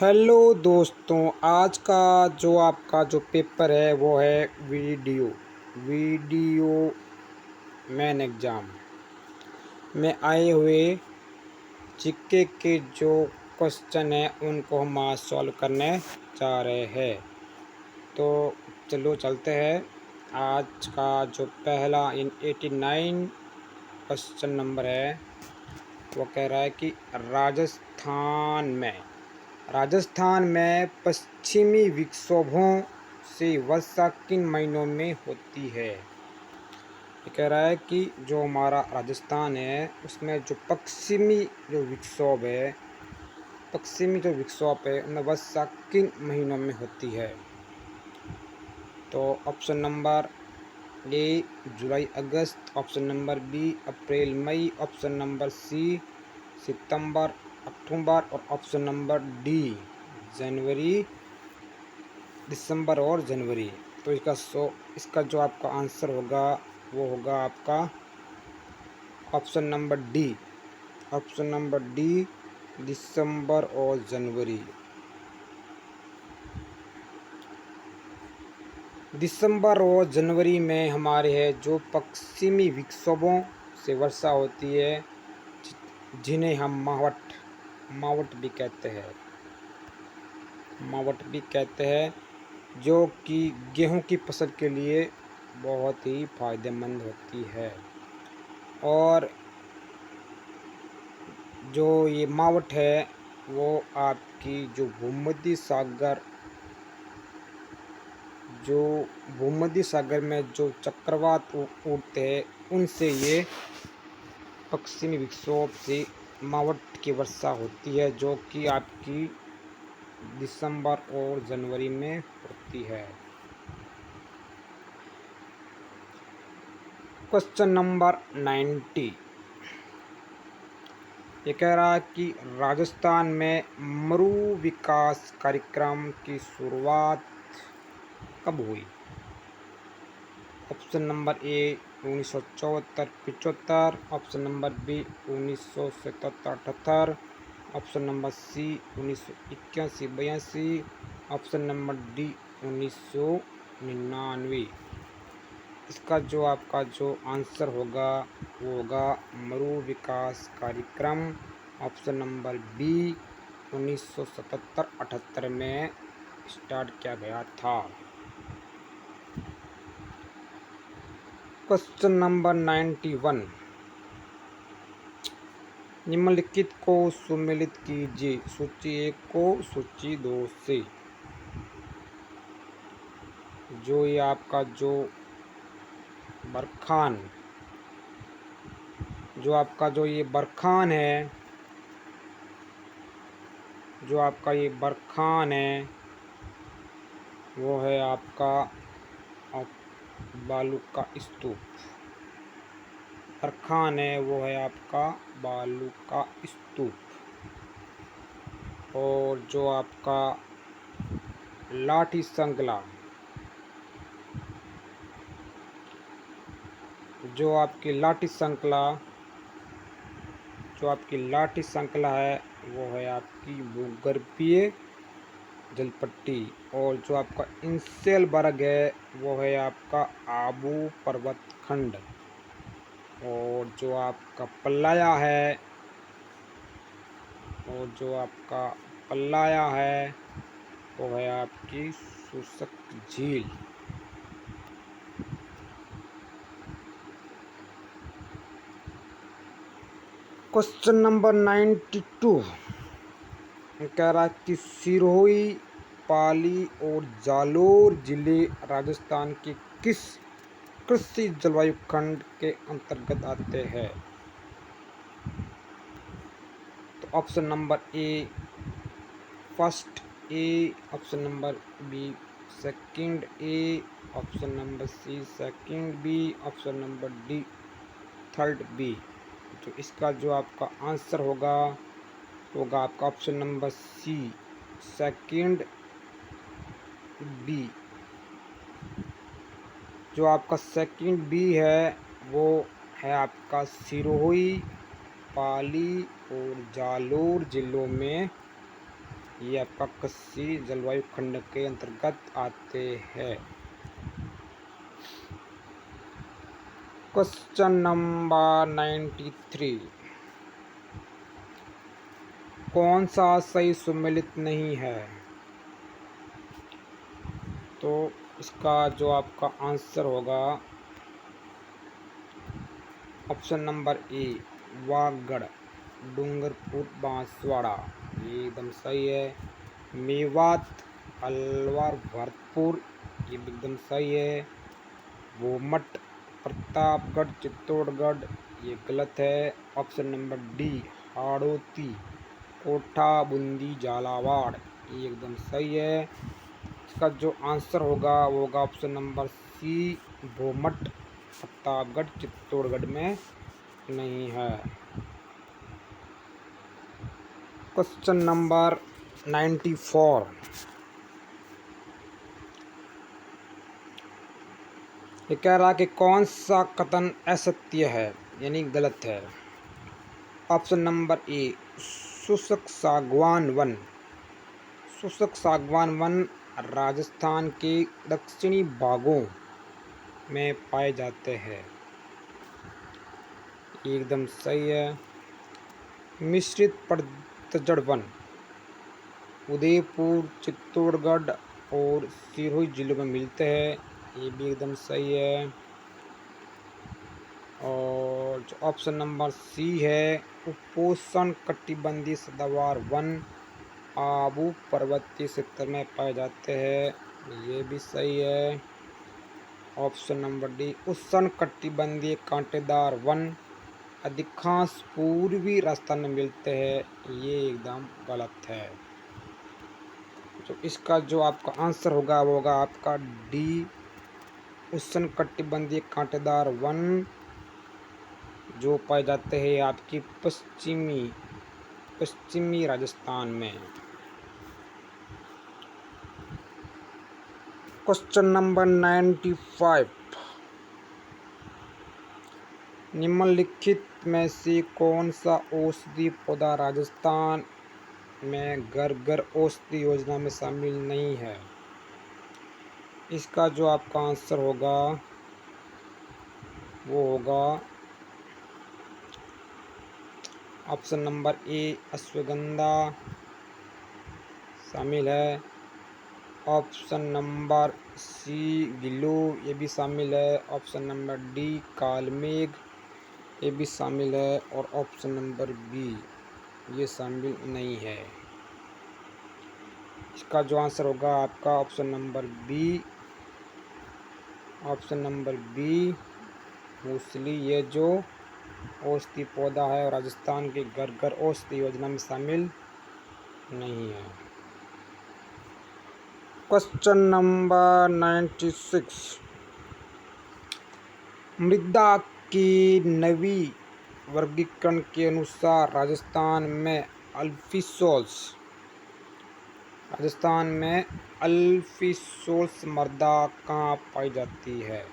Hello दोस्तों, आज का जो आपका जो पेपर है वो है वीडियो मेन एग्ज़ाम में आए हुए जीके के जो क्वेश्चन है उनको हम आज सॉल्व करने जा रहे हैं। तो चलो चलते हैं। आज का जो पहला 89 क्वेश्चन नंबर है वो कह रहा है कि राजस्थान में पश्चिमी विक्षोभों से वर्षा किन महीनों में होती है। ये कह रहा है कि जो हमारा राजस्थान है उसमें जो पश्चिमी जो विक्षोभ है उनमें वर्षा किन महीनों में होती है। तो ऑप्शन नंबर ए जुलाई अगस्त, ऑप्शन नंबर बी अप्रैल मई, ऑप्शन नंबर सी सितंबर अक्टूबर और ऑप्शन नंबर डी जनवरी दिसंबर और जनवरी। तो इसका जो आपका आंसर होगा वो होगा आपका ऑप्शन नंबर डी दिसंबर और जनवरी। दिसंबर और जनवरी में हमारे है जो पश्चिमी विक्षोभों से वर्षा होती है जिन्हें हम मावट भी कहते हैं, जो कि गेहूं की फसल के लिए बहुत ही फायदेमंद होती है। और जो ये मावट है वो आपकी जो भूमध्य सागर में जो चक्रवात उठते हैं उनसे ये पश्चिमी विक्षोभ से मावट की वर्षा होती है, जो कि आपकी दिसंबर और जनवरी में होती है। क्वेश्चन नंबर 90 ये कह रहा है कि राजस्थान में मरु विकास कार्यक्रम की शुरुआत कब हुई। Option number A 1974-75, option number B 1977-78, option number C 1981-82, option number D 1999। इसका जो आपका जो आंसर होगा वो होगा मरु विकास कार्यक्रम ऑप्शन नंबर बी 1977-78 में स्टार्ट किया गया था। क्वेश्चन नंबर 91 निम्नलिखित को सुमेलित कीजिए, सूची 1 को सूची 2 से। जो ये आपका जो बरखान है, जो आपका ये बरखान है वो है आपका बालू का स्तूप। बरखान है वो है आपका बालू का स्तूप। और जो आपका लाठी संकला, जो आपकी लाठी संकला है वो है आपकी भूगर्भीय जलपट्टी। और जो आपका इंसेल वर्ग है वो है आपका आबू पर्वत खंड। और जो आपका पल्लाया है वो है आपकी शुष्क झील। क्वेश्चन नंबर 92 कह रहा है कि सिरोही, पाली और जालोर जिले राजस्थान के किस कृषि जलवायु खंड के अंतर्गत आते हैं। तो option number A first A, option number B second A, option number C second B, option number D third B. तो इसका जो आपका आंसर होगा आपका option number C second B. जो आपका सेकंड बी है वो है आपका सिरोही, पाली और जालोर जिलों में ये आपका कच्ची जलवायु खंड के अंतर्गत आते हैं। क्वेश्चन नंबर 93, कौन सा सही सुमेलित नहीं है? तो इसका जो आपका आंसर होगा ऑप्शन नंबर ए, वागड़, डूंगरपुर, बांसवाड़ा, ये एकदम सही है। मेवात, अलवर, भरतपुर, ये भी एकदम सही है। गोमट, प्रतापगढ़, चित्तौड़गढ़, ये गलत है। ऑप्शन नंबर डी, हाड़ौती, कोठा, बूंदी, झालावाड़, ये एकदम सही है। इसका जो आंसर होगा वो होगा option number C, Bhomat, Pratapgarh, Chittorgarh में नहीं है। क्वेश्चन नंबर 94, ये कह रहा कि कौन सा कथन असत्य है यानी गलत है? ऑप्शन नंबर ए, शुष्क सागवान वन। शुष्क सागवान वन राजस्थान के दक्षिणी भागों में पाए जाते हैं, एकदम सही है। मिश्रित पतझड़ वन उदयपुर, चित्तौड़गढ़ और सिरोही जिलों में मिलते हैं, ये भी एकदम सही है। और जो ऑप्शन नंबर सी है, उपोष्ण कटिबंधीय सदाबहार वन आबू पर्वतीय क्षेत्र में पाए जाते हैं, ये भी सही है। ऑप्शन नंबर डी, उष्ण कटिबंधीय कांटेदार वन अधिकांश पूर्वी राजस्थान में मिलते हैं, ये एकदम गलत है। तो इसका जो आपका आंसर होगा वो होगा आपका डी, उष्ण कटिबंधीय कांटेदार वन जो पाए जाते हैं आपकी पश्चिमी राजस्थान में। क्वेश्चन नंबर 95, निम्नलिखित में से कौन सा औषधि पौधा राजस्थान में घर घर औषधि योजना में शामिल नहीं है? इसका जो आपका आंसर होगा वो होगा ऑप्शन नंबर ए, अश्वगंधा शामिल है। ऑप्शन नंबर सी, गिल्लू, ये भी शामिल है। ऑप्शन नंबर डी, कालमेघ, ये भी शामिल है। और ऑप्शन नंबर बी, ये शामिल नहीं है। इसका जो आंसर होगा आपका option number B, option number B, मूसली, ये जो औषधि पौधा है राजस्थान के घर घर औषधि योजना में शामिल नहीं है। क्वेश्चन नंबर 96, मृदा की नवी वर्गीकरण के अनुसार राजस्थान में अल्फिसोल्स मृदा कहाँ पाई जाती है?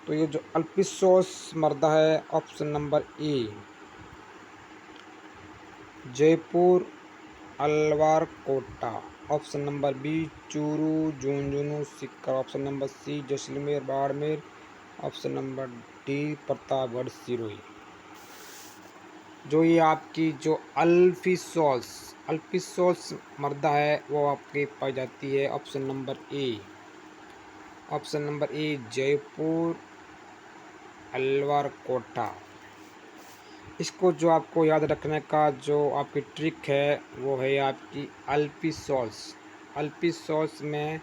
तो ये जो अल्फिसोल्स मृदा है option number A, Jaipur, Alwar, Kota. Option number B, Churu, Jhunjhunu, Sikar. Option number C, Jaisalmer, Barmer. Option number D, Pratapgarh, Sirohi. जो ये आपकी जो अल्फिसोल्स मृदा है वो आपकी पाई जाती है option number A, option number A, Jaipur, Alwar, Kota. इसको जो आपको याद रखने का जो आपकी ट्रिक है वो है आपकी अल्फिसोल्स में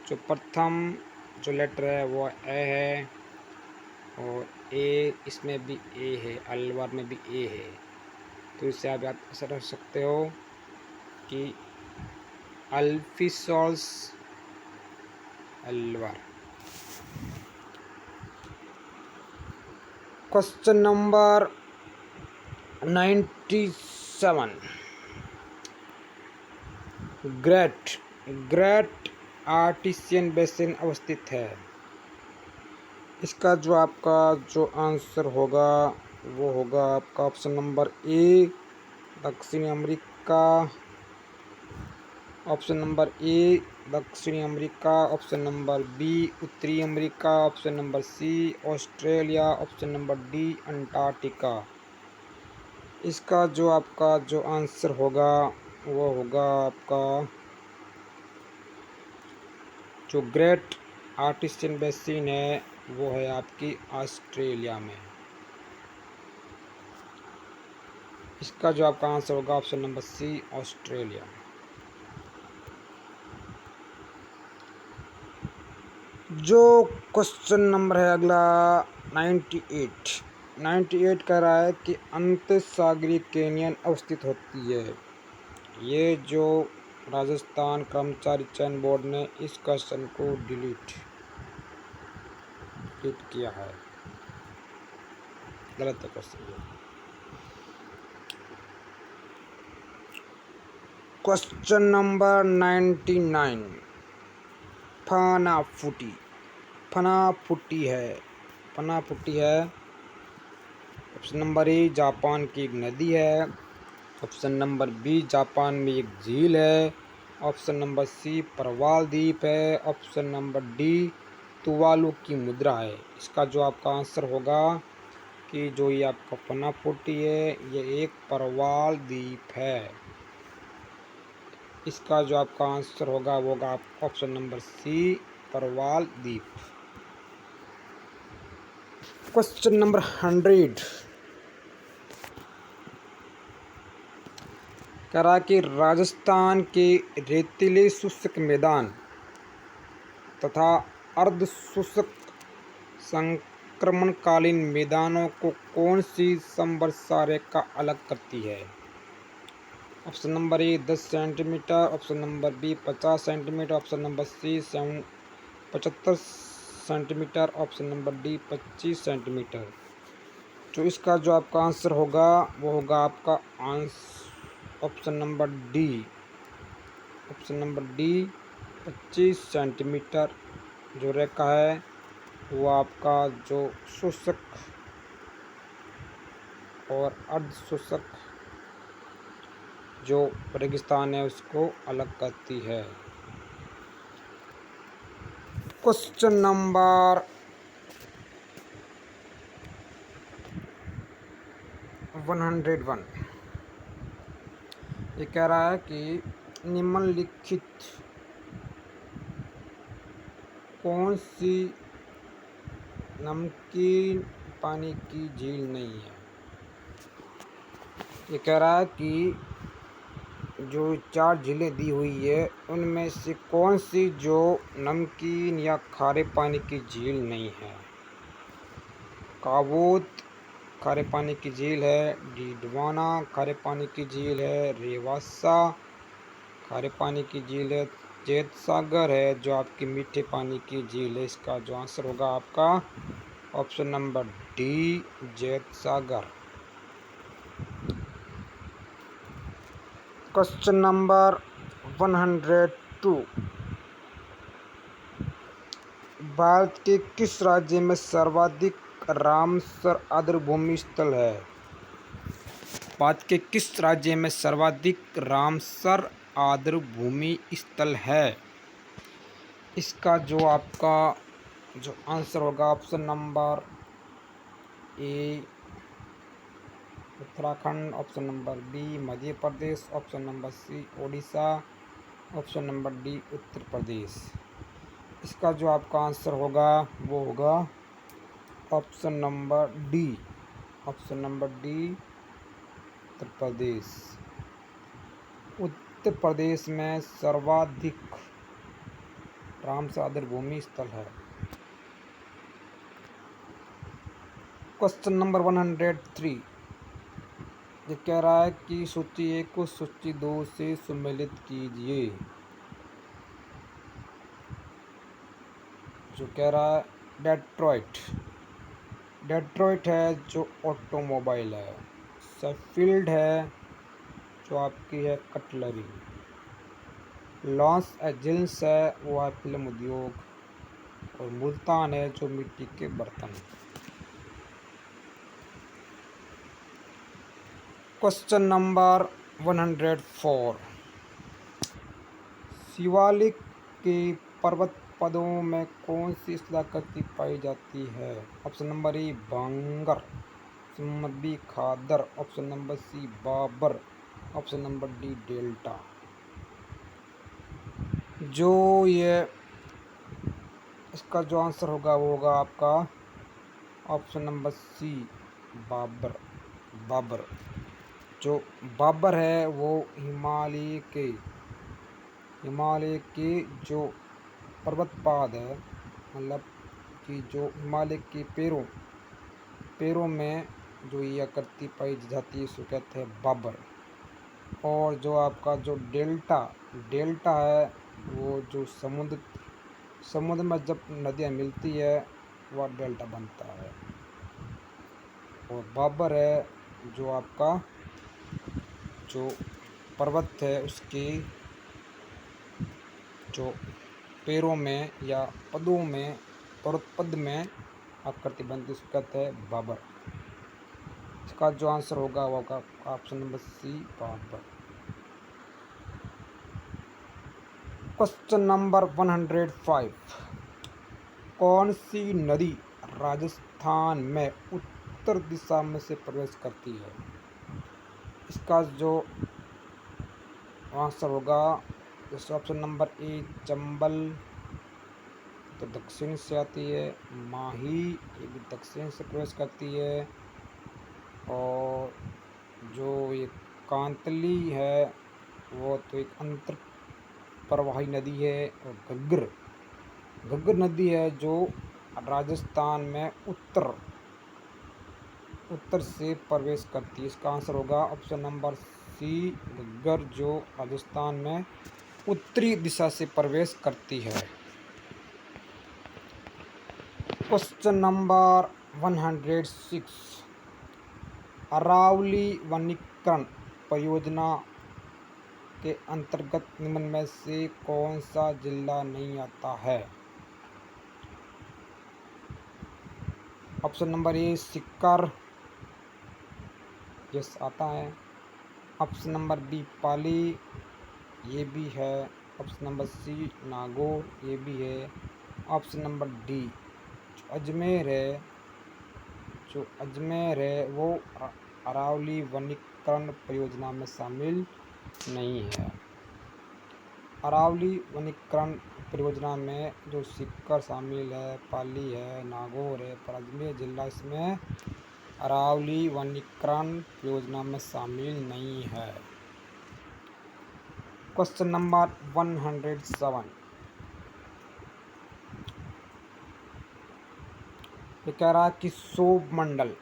जो प्रथम जो लेटर है वो ए है और ए, इसमें भी ए है, अलवर में भी ए है। तो इससे आप ऐसा रख सकते हो कि alfisols Alwar. Question number 97, Great Artesian Basin अवस्थित है। इसका जो आपका जो आंसर होगा वो होगा आपका ऑप्शन नंबर ए, दक्षिणी अमेरिका, ऑप्शन नंबर ए दक्षिणी अमेरिका, ऑप्शन नंबर बी उत्तरी America, option number C Australia, option number D Antarctica. इसका जो आपका जो आंसर होगा वो होगा आपका जो ग्रेट आर्टिसियन बेसिन है वो है आपकी ऑस्ट्रेलिया में। इसका जो आपका आंसर होगा ऑप्शन नंबर सी ऑस्ट्रेलिया। जो क्वेश्चन नंबर है अगला 98 कह रहा है कि अंत सागरीय कैनियन अवस्थित होती है। ये जो राजस्थान कर्मचारी चयन बोर्ड ने इस क्वेश्चन को डिलीट किया है, गलत है क्वेश्चन। क्वेश्चन नंबर 99 फनाफुटी है। ऑप्शन नंबर ए जापान की एक नदी है, ऑप्शन नंबर बी जापान में एक झील है, ऑप्शन नंबर सी परवाल द्वीप है, ऑप्शन नंबर डी तुवालू की मुद्रा है। इसका जो आपका आंसर होगा कि जो ये आपका फनाफुटी है ये एक परवाल द्वीप है। इसका जो आपका आंसर होगा वो होगा ऑप्शन नंबर सी परवाल द्वीप। क्वेश्चन नंबर 100 कह रहा कि राजस्थान के रेतीले शुष्क मैदान तथा अर्ध शुष्क संक्रमणकालीन मैदानों को कौन सी संवर्षा रेखा अलग करती है। Option number A 10 centimetre, option number B 50 centimetre, option number C 75 centimetre, option number D 25 centimetre. तो इसका जो आपका आंसर होगा वो होगा आपका ऑप्शन नंबर डी 25 सेंटीमीटर जो रेखा है वो आपका जो शुष्क और अर्ध शुष्क जो रेगिस्तान है उसको अलग करती है। क्वेश्चन नंबर 101 ये कह रहा है कि निम्नलिखित कौन सी नमकीन पानी की झील नहीं है। ये कह रहा है कि जो 4 झीलें दी हुई है उनमें से कौन सी जो नमकीन या खारे पानी की झील नहीं है। काबूत खारे पानी की झील है, डीडवाना खारे पानी की झील है, रेवासा खारे पानी की झील है, जैत सागर है जो आपकी मीठे पानी की झील है। इसका जो आंसर होगा आपका ऑप्शन नंबर डी जैत सागर। क्वेश्चन नंबर 102 भारत के किस राज्य में सर्वाधिक रामसर आर्द्रभूमि स्थल है। भारत के किस राज्य में सर्वाधिक रामसर आर्द्रभूमि स्थल है। इसका जो आपका जो आंसर होगा option number A Uttarakhand, option number B Madhya Pradesh, option number C Odisha, option number D Uttar Pradesh. इसका जो आपका आंसर होगा वो होगा option number D Uttar Pradesh. Uttar Pradesh में सर्वाधिक रामसर आर्द्रभूमि स्थल है। क्वेश्चन नंबर 103 ये कह रहा है कि सूची 1 को सूची 2 से सम्मिलित कीजिए। जो कह रहा है डेट्रॉइट है जो ऑटोमोबाइल है, शेफील्ड है जो आपकी है कटलरी, लॉस एंजल्स है वो है फिल्म उद्योग, और मुल्तान है जो मिट्टी के बर्तन। क्वेश्चन नंबर 104 शिवालिक के पर्वत पदों में कौन सी शिलाकृति पाई जाती है? Option number A Bangar, option number B Khadar, option number C Babar, option number D delta. जो ये इसका जो आंसर होगा वो होगा आपका option number C Babar. Babar जो बाबर है वो हिमालय के जो पर्वतपाद है, मतलब कि जो हिमालय के पैरों में जो ये आकृति पाई जाती है उसको कहते हैं बाबर। और जो आपका जो डेल्टा है वो जो समुद्र में जब नदियाँ मिलती है वह डेल्टा बनता है। और बाबर है जो आपका जो पर्वत है उसके जो पैरों में या पदों में पर्वत पद में आकृति बनती है उसको कहते हैं बाबर। इसका जो आंसर होगा वो होगा option number C Babar. Question number 105, कौन सी नदी राजस्थान में उत्तर दिशा में से प्रवेश करती है? इसका जो आंसर होगा जैसे ऑप्शन नंबर ए चंबल, तो दक्षिण से आती है। माही, ये भी दक्षिण से प्रवेश करती है। और जो ये कांतली है वो तो एक अंतर प्रवाही नदी है। और घग्गर नदी है जो राजस्थान में उत्तर से प्रवेश करती है। इसका आंसर होगा ऑप्शन नंबर सी घग्गर, जो राजस्थान में उत्तरी दिशा से प्रवेश करती है। क्वेश्चन नंबर 106, अरावली वनीकरण परियोजना के अंतर्गत निम्न में से कौन सा जिला नहीं आता है? ऑप्शन नंबर ए सीकर, यस आता है। ऑप्शन नंबर बी पाली, ये भी है। ऑप्शन नंबर सी नागौर, ये भी है। ऑप्शन नंबर डी जो अजमेर है वो अरावली वनीकरण परियोजना में शामिल नहीं है। अरावली वनीकरण परियोजना में जो सीकर शामिल है, पाली है, नागौर है, पर अजमेर जिला इसमें अरावली वनीकरण परियोजना में शामिल नहीं है। क्वेश्चन नंबर 107, ये कह रहा है कि सौरमंडल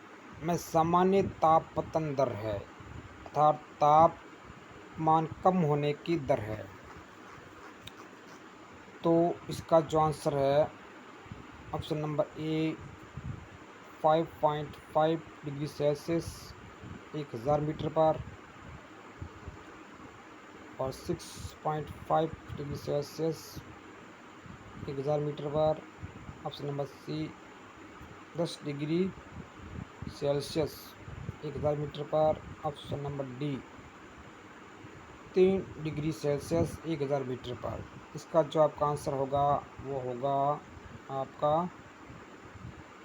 में सामान्य तापपतन दर है, अर्थात तापमान कम होने की दर है। तो इसका जो आंसर है option number A 5.5 degree Celsius 1000 metre पर, और 6.5 डिग्री सेल्सियस 1000 मीटर पर। Option number C 10 degree Celsius 1000 metre पर। Option number D 3 degree Celsius 1000 metre पर। इसका जो आपका आंसर होगा वो होगा आपका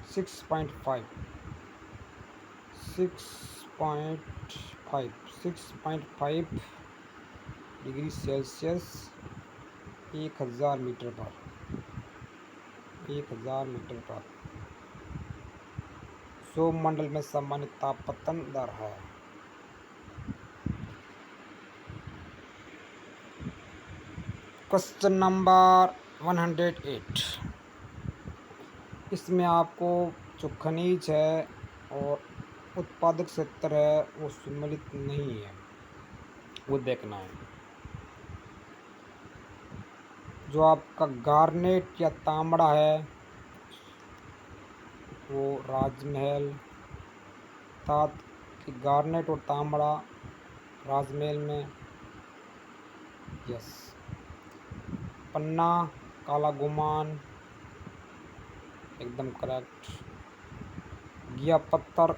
6.5 डिग्री सेल्सियस 1000 मीटर पर। सौरमंडल में सामान्य तापपतन दर है। क्वेश्चन नंबर 108, इसमें आपको जो खनिज है और उत्पादक क्षेत्र है वो सम्मिलित नहीं है, वो देखना है। जो आपका गार्नेट या तांबड़ा है वो राजमहल, अर्थात कि गार्नेट और तांबड़ा राजमहल में, यस। पन्ना, काला गुमान, एकदम करेक्ट। गिया पत्थर,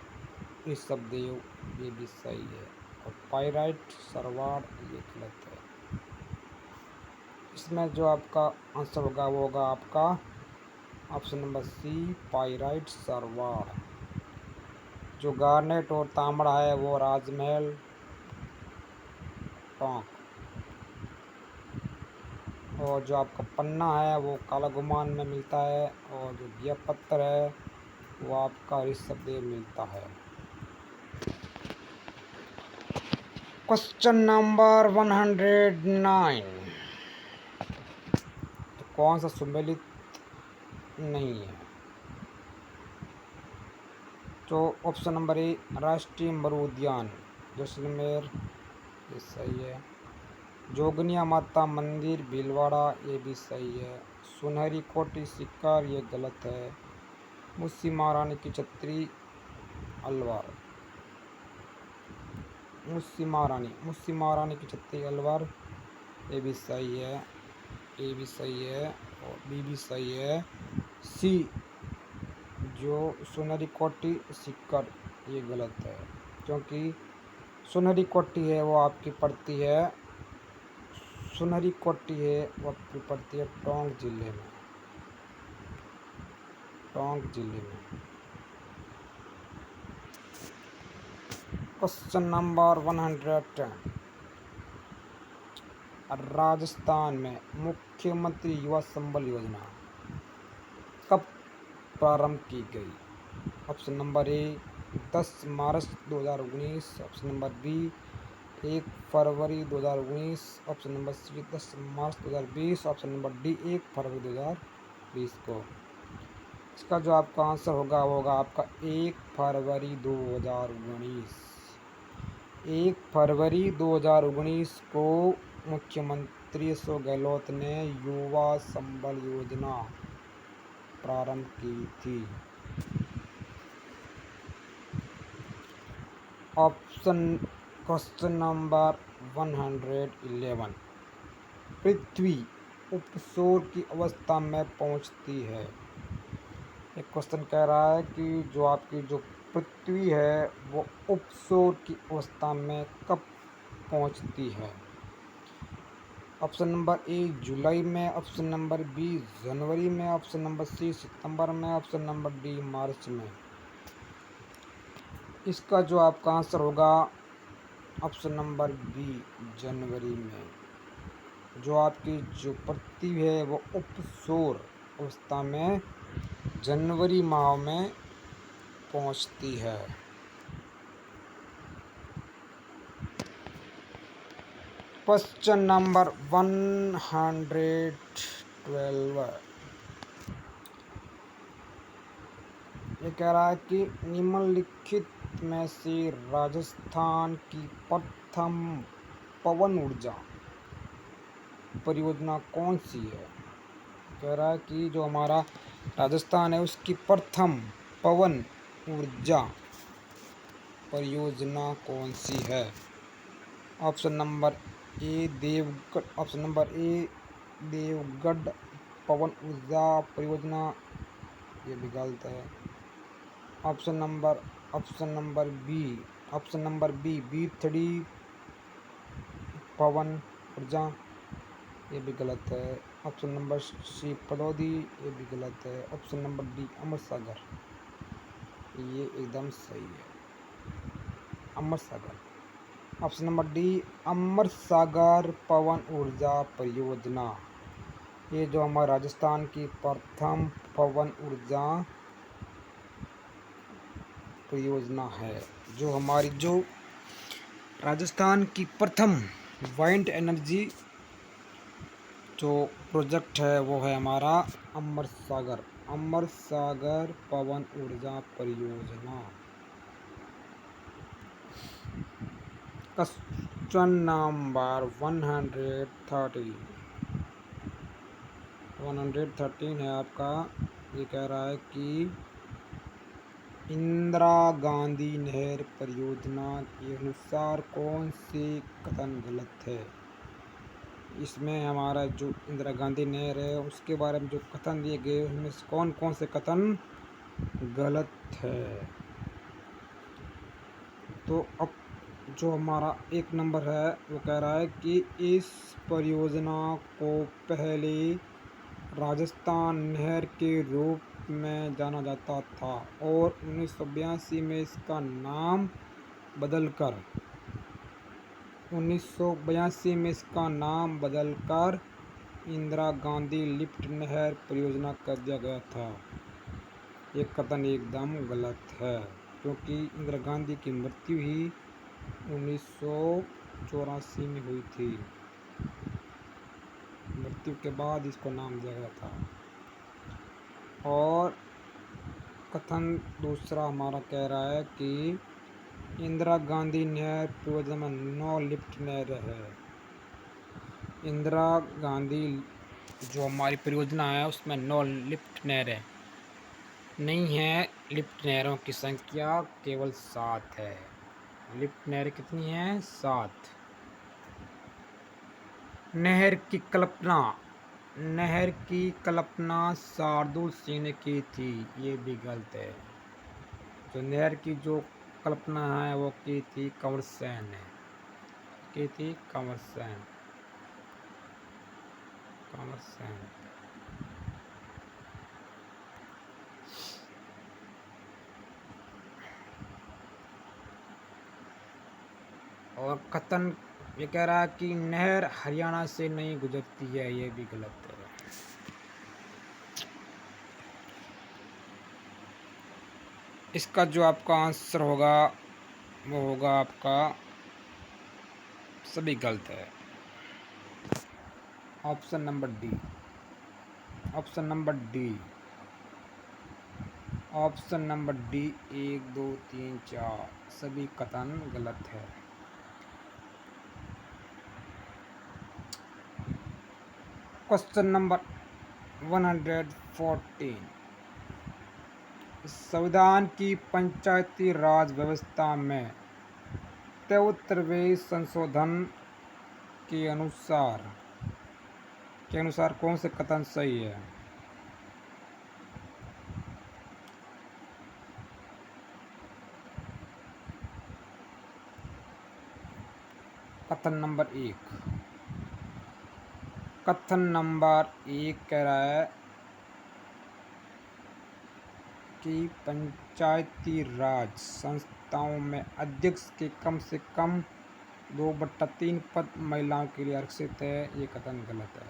ऋषभदेव, ये भी सही है। और पाइराइट, सरवाड़, ये गलत है। इसमें जो आपका आंसर होगा वो होगा आपका option number C, pyrite Sarwar. जो गार्नेट और तांबड़ा है वो राजमहल टोंक, और जो आपका पन्ना है वो काला गुमान में मिलता है, और जो घिया पत्थर है वो आपका ऋषभदेव मिलता है। क्वेश्चन नंबर 109, तो कौन सा सुमेलित नहीं है? तो ऑप्शन नंबर ए, राष्ट्रीय मरु उद्यान जैसलमेर, ये सही है। जोगनिया माता मंदिर भीलवाड़ा, ये भी सही है। सुनहरी कोटी सिक्कर, ये गलत है। मुस्सी महारानी की छतरी अलवर, मुस्सी महारानी की छतरी अलवर, ये भी सही है, ए भी सही है और बी भी सही है। सी, जो सुनहरी कोटी सिक्कर, ये गलत है, क्योंकि सुनहरी कोटी है वो आपकी पड़ती है, सुनहरी कोटी है वो आपकी पड़ती है टोंक जिले में, टोंक जिले में। क्वेश्चन नंबर 110, राजस्थान में मुख्यमंत्री युवा संबल योजना कब प्रारंभ की गई? ऑप्शन नंबर ए, 10 मार्च 2019, ऑप्शन नंबर बी, 1 फरवरी 2019, ऑप्शन नंबर सी 10 मार्च 2020, ऑप्शन नंबर डी 1 फरवरी 2020 को। इसका जो आपका आंसर होगा वो होगा आपका 1 फरवरी 2019। 1 फरवरी 2019 को मुख्यमंत्री अशोक गहलोत ने युवा संबल योजना प्रारंभ की थी। क्वेश्चन नंबर 111, पृथ्वी उपसौर की अवस्था में पहुंचती है। एक क्वेश्चन कह रहा है कि जो आपकी जो पृथ्वी है वो उपसौर की अवस्था में कब पहुंचती है? ऑप्शन नंबर ए, जुलाई में, ऑप्शन नंबर बी, जनवरी में, ऑप्शन नंबर सी, सितंबर में, ऑप्शन नंबर डी, मार्च में। इसका जो आपका आंसर होगा ऑप्शन नंबर बी, जनवरी में। जो आपकी जो पृथ्वी है वो उपसौर अवस्था में जनवरी माह में पहुंचती है। क्वेश्चन नंबर 112, ये कह रहा है कि निम्नलिखित में से राजस्थान की प्रथम पवन ऊर्जा परियोजना कौन सी है? कह रहा है कि जो हमारा राजस्थान है उसकी प्रथम पवन ऊर्जा परियोजना कौन सी है? Option number A, Devgarh, option number A, Devgarh पवन ऊर्जा परियोजना, ये भी गलत है। ऑप्शन नंबर बी, B3 पवन ऊर्जा, ये भी गलत है। ऑप्शन नंबर सी, पलौदी, ये भी गलत है। ऑप्शन नंबर डी, अमर सागर, ये एकदम सही है, अमर सागर। ऑप्शन नंबर डी, अमर सागर पवन ऊर्जा परियोजना, ये जो हमारे राजस्थान की प्रथम पवन ऊर्जा परियोजना है, जो हमारी जो राजस्थान की प्रथम वाइंड एनर्जी जो प्रोजेक्ट है वो है हमारा अमर सागर पवन ऊर्जा परियोजना। क्वेश्चन नंबर 113 है आपका। ये कह रहा है कि इंदिरा गांधी नहर परियोजना के अनुसार कौन से कथन गलत है? इसमें हमारा जो इंदिरा गांधी नहर है उसके बारे में जो कथन दिए गए उनमें से कौन कौन से कथन गलत है? तो अब जो हमारा एक नंबर है वो कह रहा है कि इस परियोजना को पहले राजस्थान नहर के रूप में जाना जाता था और 1982 में इसका नाम बदलकर 1982 में इसका नाम बदलकर इंदिरा गांधी लिफ्ट नहर परियोजना कर दिया गया था। ये कथन एकदम गलत है क्योंकि इंदिरा गांधी की मृत्यु ही 1984 में हुई थी। मृत्यु के बाद इसको नाम दिया गया था। और कथन दूसरा हमारा कह रहा है कि इंदिरा गांधी नहर परियोजना में 9 लिफ्ट नहर है। इंदिरा गांधी जो हमारी परियोजना है उसमें 9 लिफ्ट नहर है, नहीं है। लिफ्ट नहरों की संख्या केवल 7 है। लिफ्ट नहर कितनी है? 7। नहर की कल्पना शार्दुल सिंह ने की थी। ये भी गलत है। जो नहर की जो कल्पना है वो की थी कंवर सेन ने, की थी कंवर सेन। और कथन ये कह रहा है कि नहर हरियाणा से नहीं गुजरती है। ये भी गलत है। इसका जो आपका आंसर होगा वो होगा आपका सभी गलत है। Option number D. Option number D. Option number D 1 2 3 4 सभी कथन गलत है। Question number 114। संविधान की पंचायती राज व्यवस्था में 73वें संशोधन के अनुसार कौन से कथन सही है? कथन नंबर 1। कथन नंबर 1 कह रहा है कि पंचायती राज संस्थाओं में अध्यक्ष के कम से कम 2/3 पद महिलाओं के लिए आरक्षित है। ये कथन गलत है।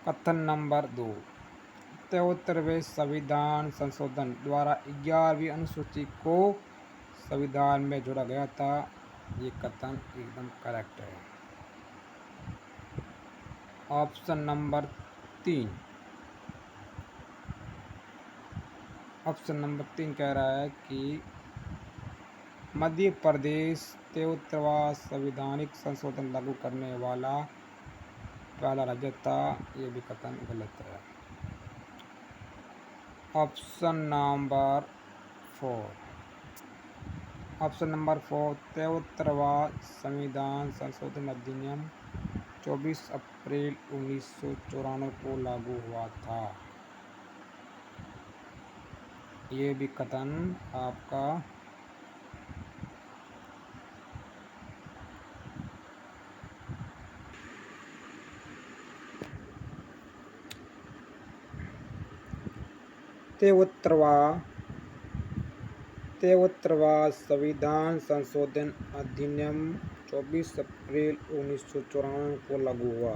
कथन नंबर 2। 73वें संविधान संशोधन द्वारा 11वीं अनुसूची को संविधान में जोड़ा गया था। ये कथन एकदम करेक्ट है। Option number 3। ऑप्शन नंबर 3 कह रहा है कि मध्य प्रदेश 73वां संवैधानिक संशोधन लागू करने वाला पहला राज्य था। ये भी कथन गलत है। Option number 4। ऑप्शन नंबर 4 73वां संविधान संशोधन अधिनियम 24 अप्रैल 1994 को लागू हुआ था। ये भी कथन आपका तेहत्तरवां संविधान संशोधन अधिनियम 24 अप्रैल 1994 को लागू हुआ।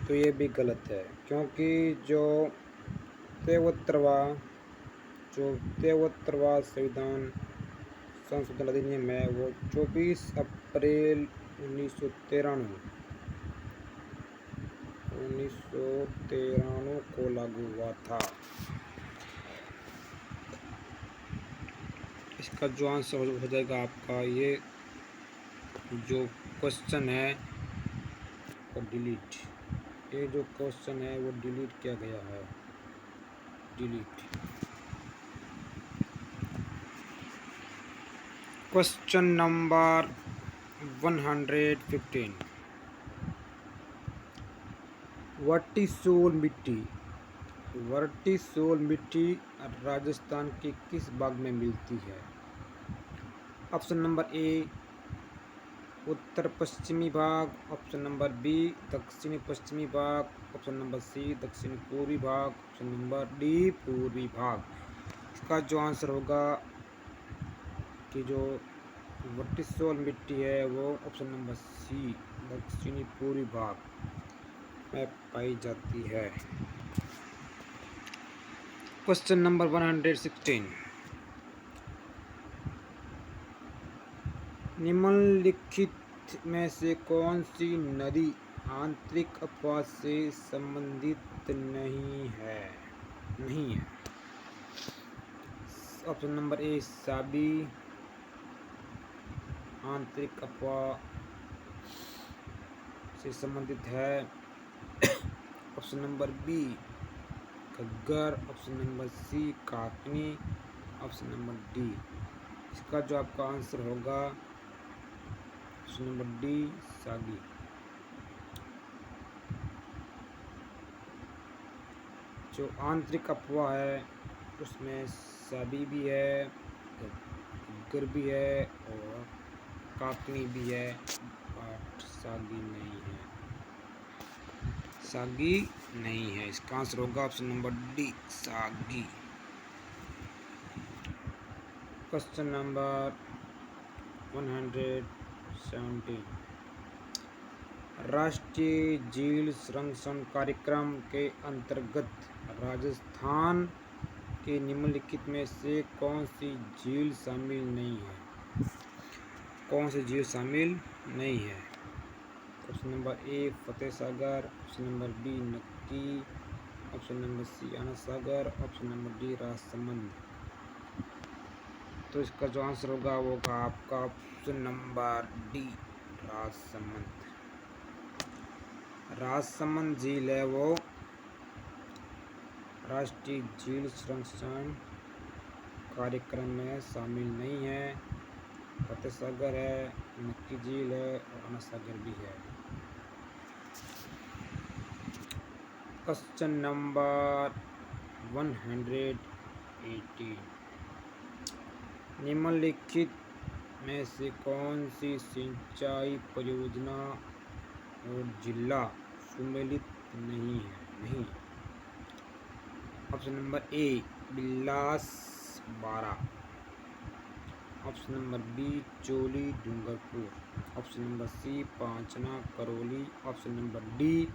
तो ये भी गलत है क्योंकि जो तेहत्तरवां संविधान संशोधन अधिनियम है वो 24 अप्रैल 1993 को लागू हुआ था। इसका जो आंसर हो जाएगा आपका ये जो क्वेश्चन है वो डिलीट। ये जो क्वेश्चन है वो डिलीट किया गया है। डिलीट। Question number 115। वर्टिसोल मिट्टी राजस्थान के किस भाग में मिलती है? ऑप्शन नंबर ए उत्तर पश्चिमी भाग, ऑप्शन नंबर बी दक्षिणी पश्चिमी भाग, ऑप्शन नंबर सी दक्षिण पूर्वी भाग, ऑप्शन नंबर डी पूर्वी भाग। इसका जो आंसर होगा कि जो वर्टिसोल मिट्टी है वो ऑप्शन नंबर सी दक्षिणी पूर्वी भाग में पाई जाती है। क्वेश्चन नंबर 116, निम्नलिखित में से कौन सी नदी आंतरिक अपवाद से संबंधित नहीं है? ऑप्शन नंबर ए साबी आंतरिक अपवाद से संबंधित है, option number B Ghaggar, option number C Kakni, option number D. इसका जो आपका आंसर होगा ऑप्शन नंबर डी सागी। जो आंतरिक अपवाह है उसमें साबी भी है, घग्गर भी है और काकनी भी है, बट सागी नहीं है। सागी नहीं है। इसका आंसर होगा option number D Sagi. Question number 117, राष्ट्रीय झील संरक्षण कार्यक्रम के अंतर्गत राजस्थान के निम्नलिखित में से कौन सी झील शामिल नहीं है? कौन सी झील शामिल नहीं है? Option number A Fateh Sagar, option number B Nakki, option number C Anand Sagar, option number D Rajsamand. तो इसका जो आंसर होगा वो होगा आपका option number D Rajsamand. Rajsamand झील है वो राष्ट्रीय झील संरक्षण कार्यक्रम में शामिल नहीं है। फतेह सागर है, नक्की झील है और आनंद सागर भी है। क्वेश्चन नंबर 118, निम्नलिखित में से कौन सी सिंचाई परियोजना और जिला सुमेलित नहीं है? Option number A Bilas Bara, option number B Choli Dungarpur, option number C Panchna Karauli, option number D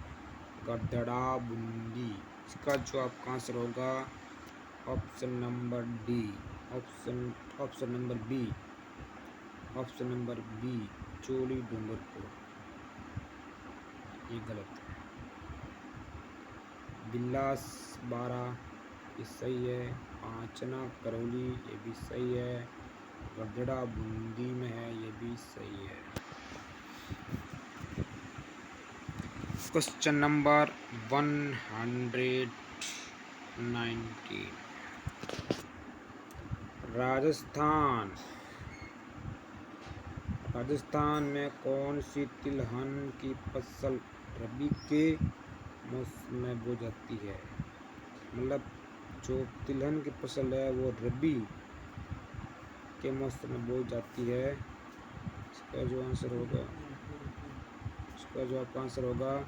Garhra Bundi. इसका जो आपका आंसर होगा option number D option number B option number B Choli Dungarpur. ये गलत है। बिलास बारा ये सही है, पांचना करौली ये भी सही है, गढ़ड़ा बूंदी में है ये भी सही है। क्वेश्चन नंबर 119, राजस्थान में कौन सी तिलहन की फसल रबी के मौसम में बो जाती है? मतलब जो तिलहन की फसल है वो रबी के मौसम में बो जाती है। इसका जो आंसर होगा इसका जो आपका आंसर होगा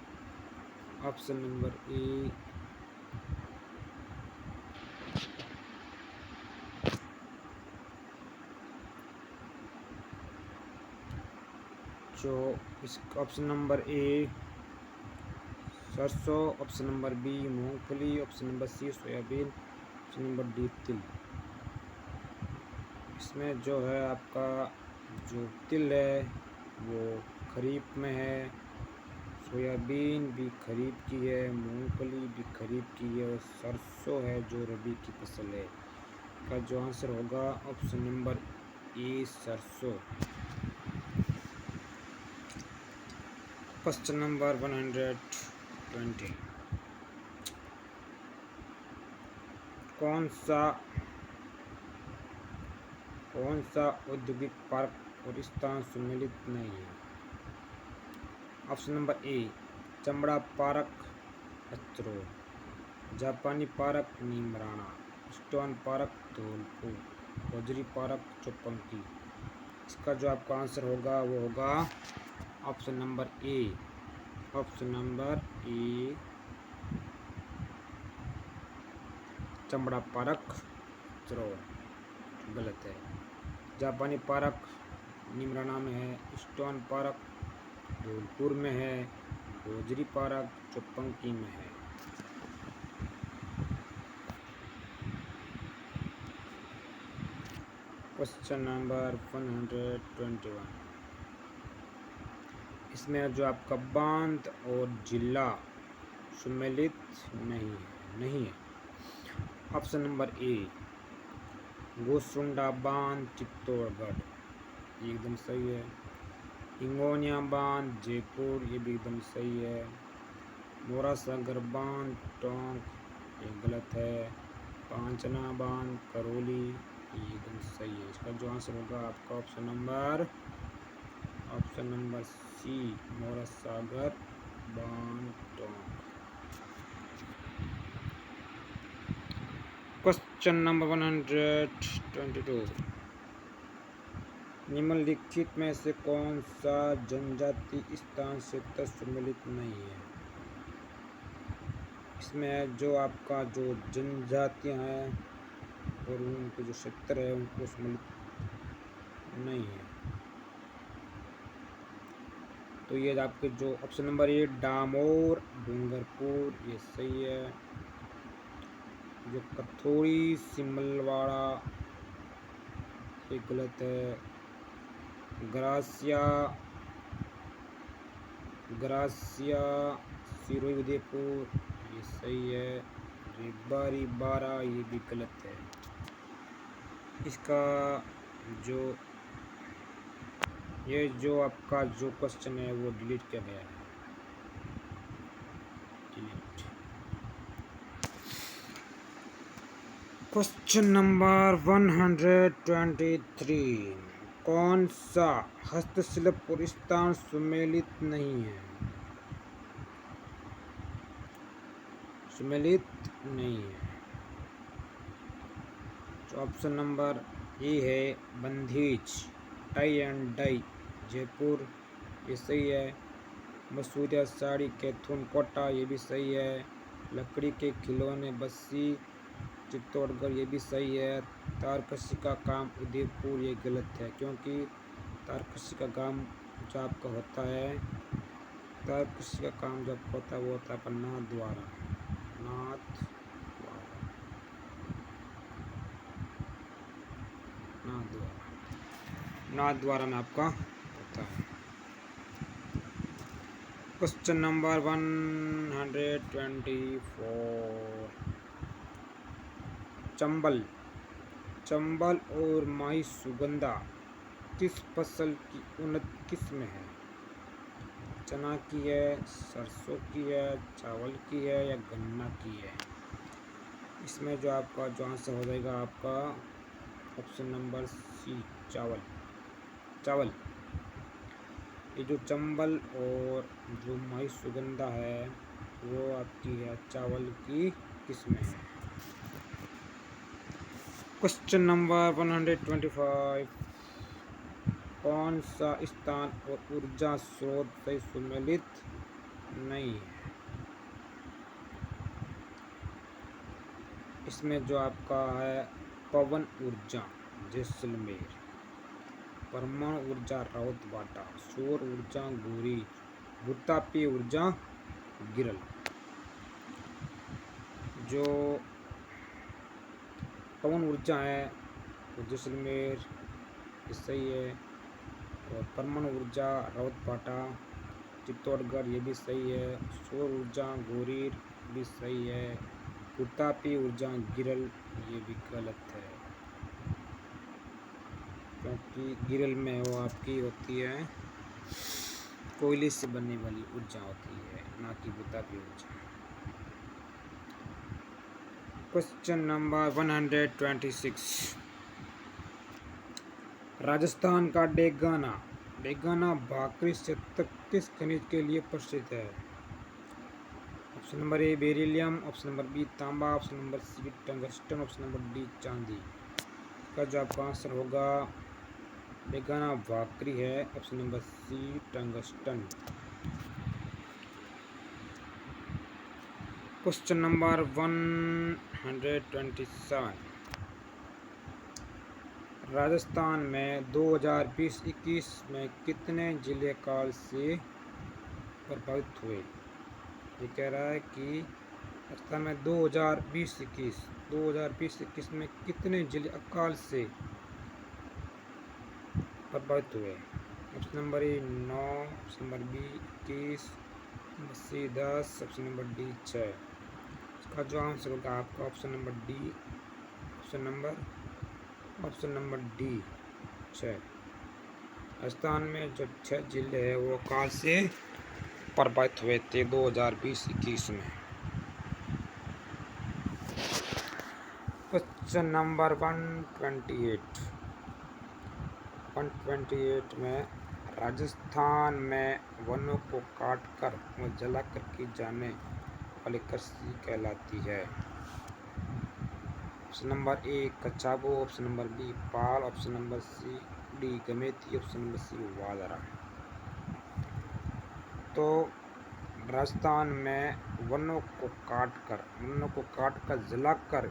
ऑप्शन नंबर ए जो इस ऑप्शन नंबर ए सरसों, ऑप्शन नंबर बी मूंगफली, option number C soybean, option number D तिल। इसमें जो है आपका जो तिल है वो खरीफ में है, सोयाबीन भी खरीफ की है, मूंगफली भी खरीफ की है और सरसों है जो रबी की फसल है। का जो आंसर होगा ऑप्शन नंबर ए सरसों। क्वेश्चन नंबर 120, कौन सा औद्योगिक पार्क और स्थान सम्मिलित नहीं है? ऑप्शन नंबर ए चमड़ा पार्क अचरोल, जापानी park Neemrana, stone park Dholpur, hosiery park Chopanki. इसका जो आपका आंसर होगा वो होगा option number A. Option number ए चमड़ा पार्क सरोवर गलत है। जापानी पार्क निमराना में है, स्टोन पार्क धौलपुर में है, गोजरी पार्क चौपंकी में है। क्वेश्चन नंबर 121, इसमें जो आपका बांध और जिला सम्मिलित नहीं है। ऑप्शन नंबर ए गोसुंडा बांध चित्तौड़गढ़, ये एकदम सही है। हिंगोनिया बांध जयपुर, ये भी एकदम सही है। मोरा सागर बांध टोंक, ये गलत है। पांचना बांध करौली, ये एकदम सही है। इसका जो आंसर होगा आपका ऑप्शन नंबर सी मोरा सागर बांध टोंक। क्वेश्चन नंबर 122, निम्नलिखित में से कौन सा जनजाति स्थान क्षेत्र सम्मिलित नहीं है। इसमें जो आपका जो जनजातियां हैं और उनके जो क्षेत्र है उनको सम्मिलित नहीं है। तो ये आपके जो ऑप्शन नंबर ए डामोर डूंगरपुर, ये सही है। जो कथोड़ी सिमलवाड़ा, ये गलत है। ग्रासिया सिरोही उदयपुर, ये सही है। रेबारी बारा, ये भी गलत है। इसका जो ये जो आपका जो क्वेश्चन है वो डिलीट किया गया है। डिलीट। क्वेश्चन नंबर 123, कौन सा हस्तशिल्प और स्थान सम्मिलित नहीं है। सम्मिलित नहीं है। तो ऑप्शन नंबर ए है बंधेज टाई एंड डाई जयपुर, ये सही है। मसूरिया साड़ी कैथून कोटा, ये भी सही है। लकड़ी के खिलौने बस्सी चित्तौड़गढ़, ये भी सही है। तारकशी का काम उदयपुर, ये गलत है क्योंकि तारकशी का काम जो आपका होता है, तारकशी का काम जब होता है वो होता है नाथद्वारा में आपका होता है। क्वेश्चन नंबर 124, चंबल और माही सुगंधा किस फसल की उन्नत किस्म है। चना की है, सरसों की है, चावल की है या गन्ना की है। इसमें जो आपका जो आंसर हो जाएगा आपका ऑप्शन नंबर सी चावल। ये जो चंबल और जो माही सुगंधा है वो आपकी है चावल की किस्म है। क्वेश्चन नंबर 125, कौन सा स्थान और ऊर्जा स्रोत से सम्मिलित नहीं है। इसमें जो आपका है पवन ऊर्जा जैसलमेर, परमाणु ऊर्जा राउतवाटा, सौर ऊर्जा गोरी, भूतापीय ऊर्जा गिरल। जो पवन ऊर्जा है वो जैसलमेर, सही है। और परमाणु ऊर्जा राउतवाटा चित्तौड़गढ़, ये भी सही है। सौर ऊर्जा गोरीर भी सही है। भूतापीय ऊर्जा गिरल, ये भी गलत है क्योंकि गिरल में वो आपकी होती है कोयले से बनने वाली ऊर्जा होती है, ना कि भूतापीय ऊर्जा। क्वेश्चन नंबर 126, राजस्थान का डेगाना भाकरी क्षेत्र किस खनिज के लिए प्रसिद्ध है। Option number A beryllium, option number B तांबा, option number C tungsten, option number D चांदी। का जो आपका आंसर होगा बेगाना भाकरी है। Option number C tungsten. Question number 127। Rajasthan में 2020-21 में कितने जिले अकाल से प्रभावित हुए? ये कह रहा है कि राजस्थान में 2020-21 में कितने जिले अकाल से प्रभावित हुए? Option number A 9, option number B 21, option C 10, option number D 6। इसका जो आंसर होगा आपका option number D, option number D 6। Rajasthan में जो 6 जिले हैं वो अकाल से प्रभावित हुए थे 2020-21 में। क्वेश्चन नंबर 128 में राजस्थान में वनों को काटकर व जलाकर की जाने वाली कृषि कहलाती है? ऑप्शन नंबर ए कचाबो, ऑप्शन नंबर बी पाल, ऑप्शन नंबर सी डी गमेती, ऑप्शन नंबर सी वादरा। तो राजस्थान में वनों को काटकर जलाकर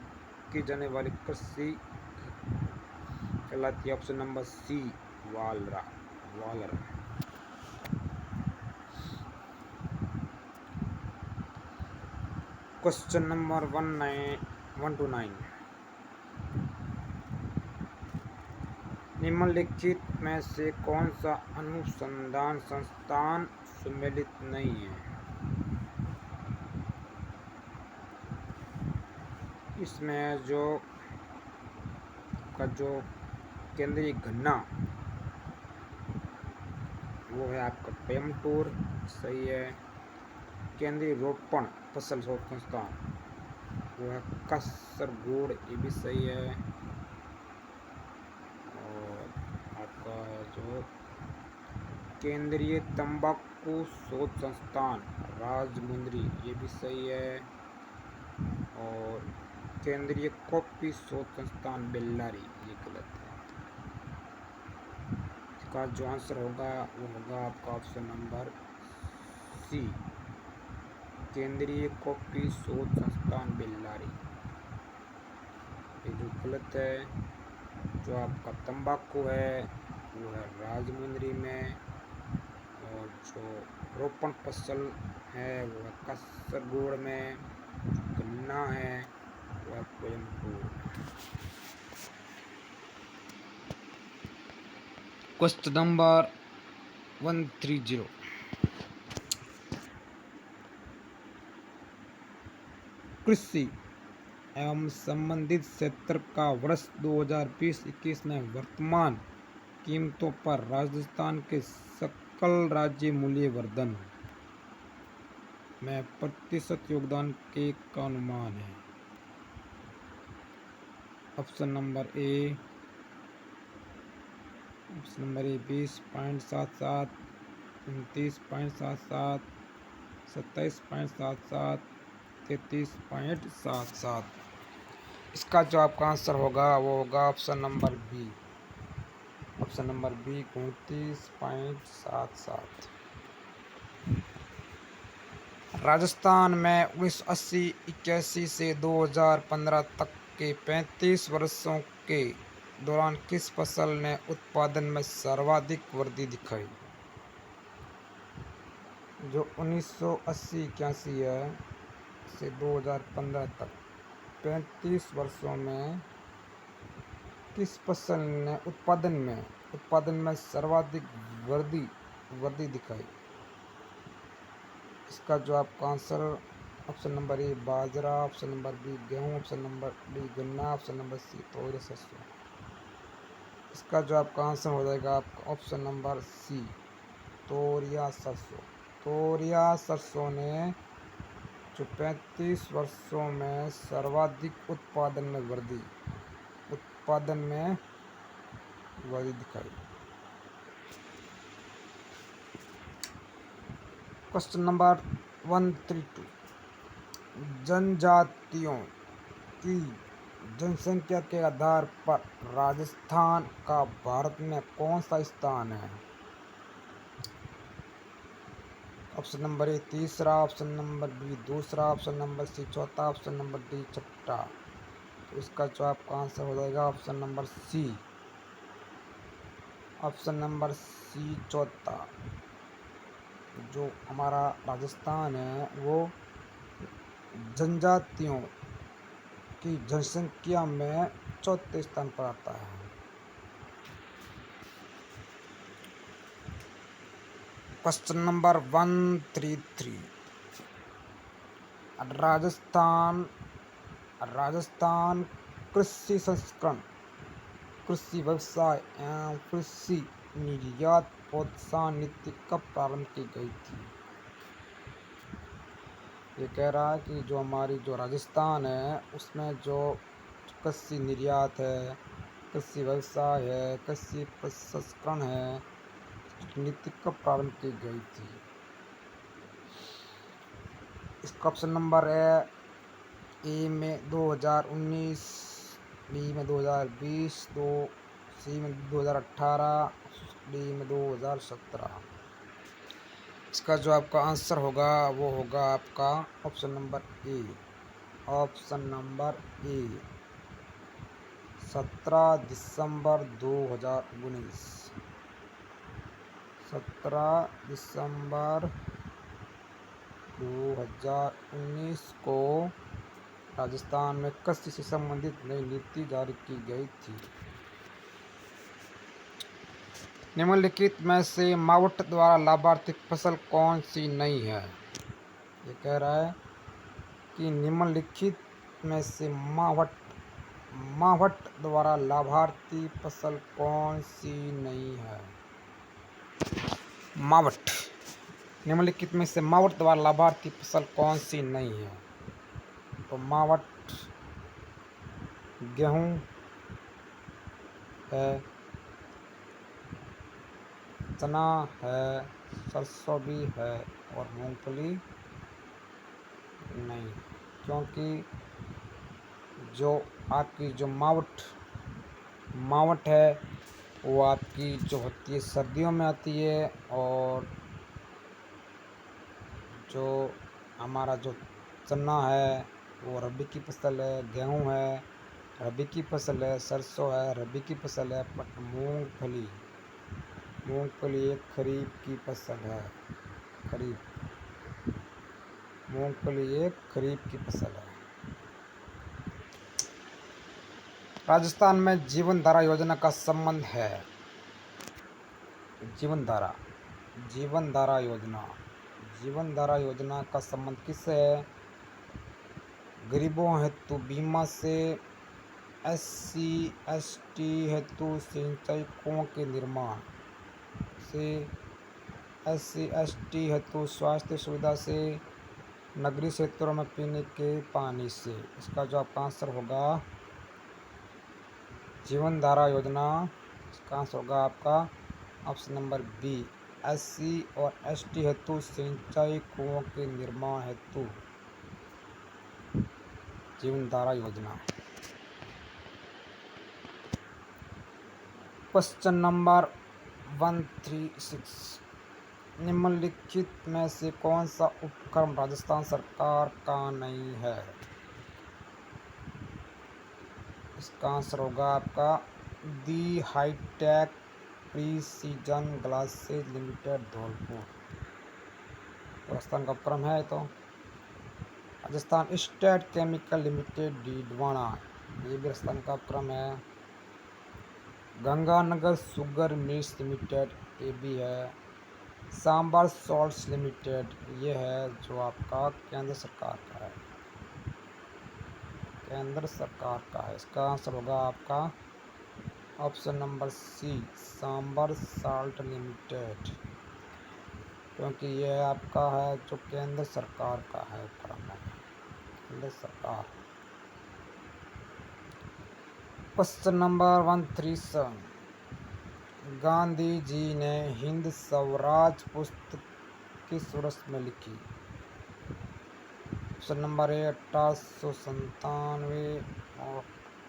की जाने वाली कृषि कहलाती है ऑप्शन नंबर सी वालरा। Question number 129। निम्नलिखित में से कौन सा अनुसंधान संस्थान सम्मिलित नहीं है? इसमें जो केंद्रीय गन्ना वो है आपका कोयम्बटूर, सही है। केंद्रीय रोपण फसल शोध संस्थान वो है कासरगोड, ये भी सही है। और आपका है जो केंद्रीय तंबाकू शोध संस्थान राजमुंद्री, ये भी सही है। और केंद्रीय कॉफी शोध संस्थान बेल्लारी, ये गलत है। इसका जो आंसर होगा वो होगा आपका ऑप्शन नंबर सी केंद्रीय कॉफी शोध संस्थान बेल्लारी, ये जो गलत है। जो आपका तंबाकू है वो है राजमुंद्री में, और जो रोपण फसल है वो है कासरगोड में, गन्ना है वो है कोयम्बटूर। Question number 130। कृषि एवं संबंधित क्षेत्र का वर्ष 2020-21 में वर्तमान कीमतों पर राजस्थान के सकल राज्य मूल्य वर्धन में प्रतिशत योगदान के का अनुमान है? ऑप्शन नंबर ए 20.77, 29.77, 27.77, 33.77। इसका जो आपका आंसर होगा वो होगा ऑप्शन नंबर बी 29.77। राजस्थान में 1980-81 से 2015 तक के 35 वर्षों के दौरान किस फसल ने उत्पादन में सर्वाधिक वृद्धि दिखाई? जो 1980-81 है से 2015 तक 35 वर्षों में किस फसल ने उत्पादन में सर्वाधिक वृद्धि दिखाई? इसका जो आपका आंसर ऑप्शन नंबर ए बाजरा, ऑप्शन नंबर बी गेहूँ, ऑप्शन नंबर डी गन्ना, ऑप्शन नंबर सी तोरिया सरसों। इसका जो आपका आंसर हो जाएगा आपका ऑप्शन नंबर सी तोरिया सरसों ने जो 35 वर्षों में सर्वाधिक उत्पादन में वृद्धि दिखाई। Question number 132। जनजातियों की जनसंख्या के आधार पर राजस्थान का भारत में कौन सा स्थान है? ऑप्शन नंबर ए तीसरा, ऑप्शन नंबर बी दूसरा, ऑप्शन नंबर सी चौथा, ऑप्शन नंबर डी छठा। तो इसका जवाब का आंसर हो जाएगा option number C. Option number C चौथा। जो हमारा राजस्थान है वो जनजातियों की जनसंख्या में चौथे स्थान पर आता है। Question number 133। राजस्थान कृषि संस्करण, कृषि व्यवसाय एवं कृषि निर्यात प्रोत्साहन नीति कब प्रारंभ की गई थी? ये कह रहा है कि जो हमारी जो राजस्थान है उसमें जो कृषि निर्यात है, कृषि व्यवसाय है, कृषि प्रसंस्करण है, नीति कब प्रारंभ की गई थी? इसका ऑप्शन नंबर है ए में 2019, बी में 2020, सी में 2018, डी में 2017। इसका जो आपका आंसर होगा वो होगा आपका option number A. Option number ए 17 दिसंबर 2019। 17 दिसंबर 2019 को राजस्थान में कृषि से संबंधित नई नीति जारी की गई थी। निम्नलिखित में से मावठ द्वारा लाभार्थी फसल कौन सी नहीं है? ये कह रहा है कि निम्नलिखित में से मावठ द्वारा लाभार्थी फसल कौन सी नहीं है? मावठ, निम्नलिखित में से मावठ द्वारा लाभार्थी फसल कौन सी नहीं है? तो मावठ गेहूं है, चना है, सरसों भी है और मूंगफली नहीं, क्योंकि जो आपकी जो मावठ है वो आपकी जो होती है सर्दियों में आती है, और जो हमारा जो चना है वो रबी की फसल है, गेहूं है रबी की फसल है, सरसों है रबी की फसल है, बट मूंगफली एक खरीफ की फसल है। मूंगफली एक खरीफ की फसल है। राजस्थान में जीवन धारा योजना का संबंध है। जीवन धारा योजना का संबंध किससे है? गरीबों हेतु बीमा से, SC ST हेतु सिंचाई कुओं के निर्माण से, SC ST हेतु स्वास्थ्य सुविधा से, नगरीय क्षेत्रों में पीने के पानी से। इसका जो आपका आंसर होगा जीवन धारा योजना, इसका आंसर होगा आपका ऑप्शन नंबर बी, SC और ST हेतु सिंचाई कुओं के निर्माण हेतु जीवन धारा योजना। Question number 136। निम्नलिखित में से कौन सा उपक्रम राजस्थान सरकार का नहीं है? इसका आंसर होगा आपका the hitech precision glasses limited Dholpur. Rajasthan का उपक्रम है तो Rajasthan state chemical limited Didwana, ये भी राजस्थान का उपक्रम है। गंगानगर शुगर मिल्स लिमिटेड, ये भी है। सांबर सॉल्ट्स लिमिटेड, ये है जो आपका केंद्र सरकार का है, इसका आंसर होगा आपका option number C, Sambhar salt limited, क्योंकि यह आपका है जो केंद्र सरकार का है उपक्रम है, केंद्र सरकार। Question number 137। गांधी जी ने हिंद स्वराज पुस्तक किस वर्ष में लिखी? ऑप्शन नंबर ए 1897 और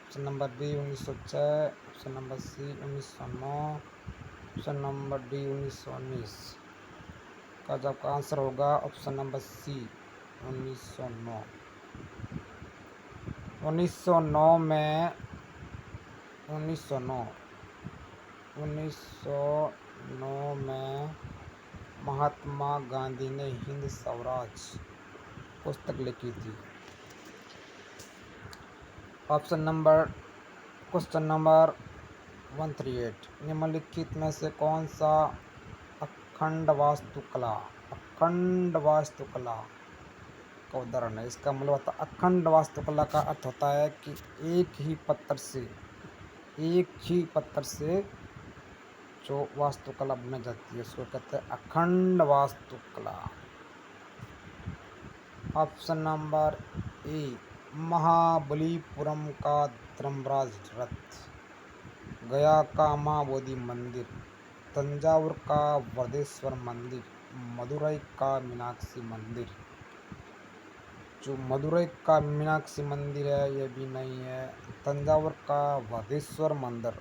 option number B 1906, option number C 1909, option number D 1919। का जो आपका आंसर होगा ऑप्शन नंबर सी 1909। 1909 में 1909 1909 में महात्मा गांधी ने हिंद स्वराज पुस्तक लिखी थी। ऑप्शन नंबर क्वेश्चन नंबर 138, निम्नलिखित में से कौन सा अखंड वास्तुकला का उदाहरण है? इसका मतलब होता है अखंड वास्तुकला का अर्थ होता है कि एक ही पत्थर से जो वास्तुकला बनाई जाती है उसको कहते हैं अखंड वास्तुकला। ऑप्शन नंबर ए, महाबलीपुरम का धर्मराज रथ, गया का महाबोधि मंदिर, तंजावुर का बृहदेश्वर मंदिर, मदुरई का मीनाक्षी मंदिर। जो मदुरई का मीनाक्षी मंदिर है ये भी नहीं है, तंजावुर का बृहदेश्वर मंदिर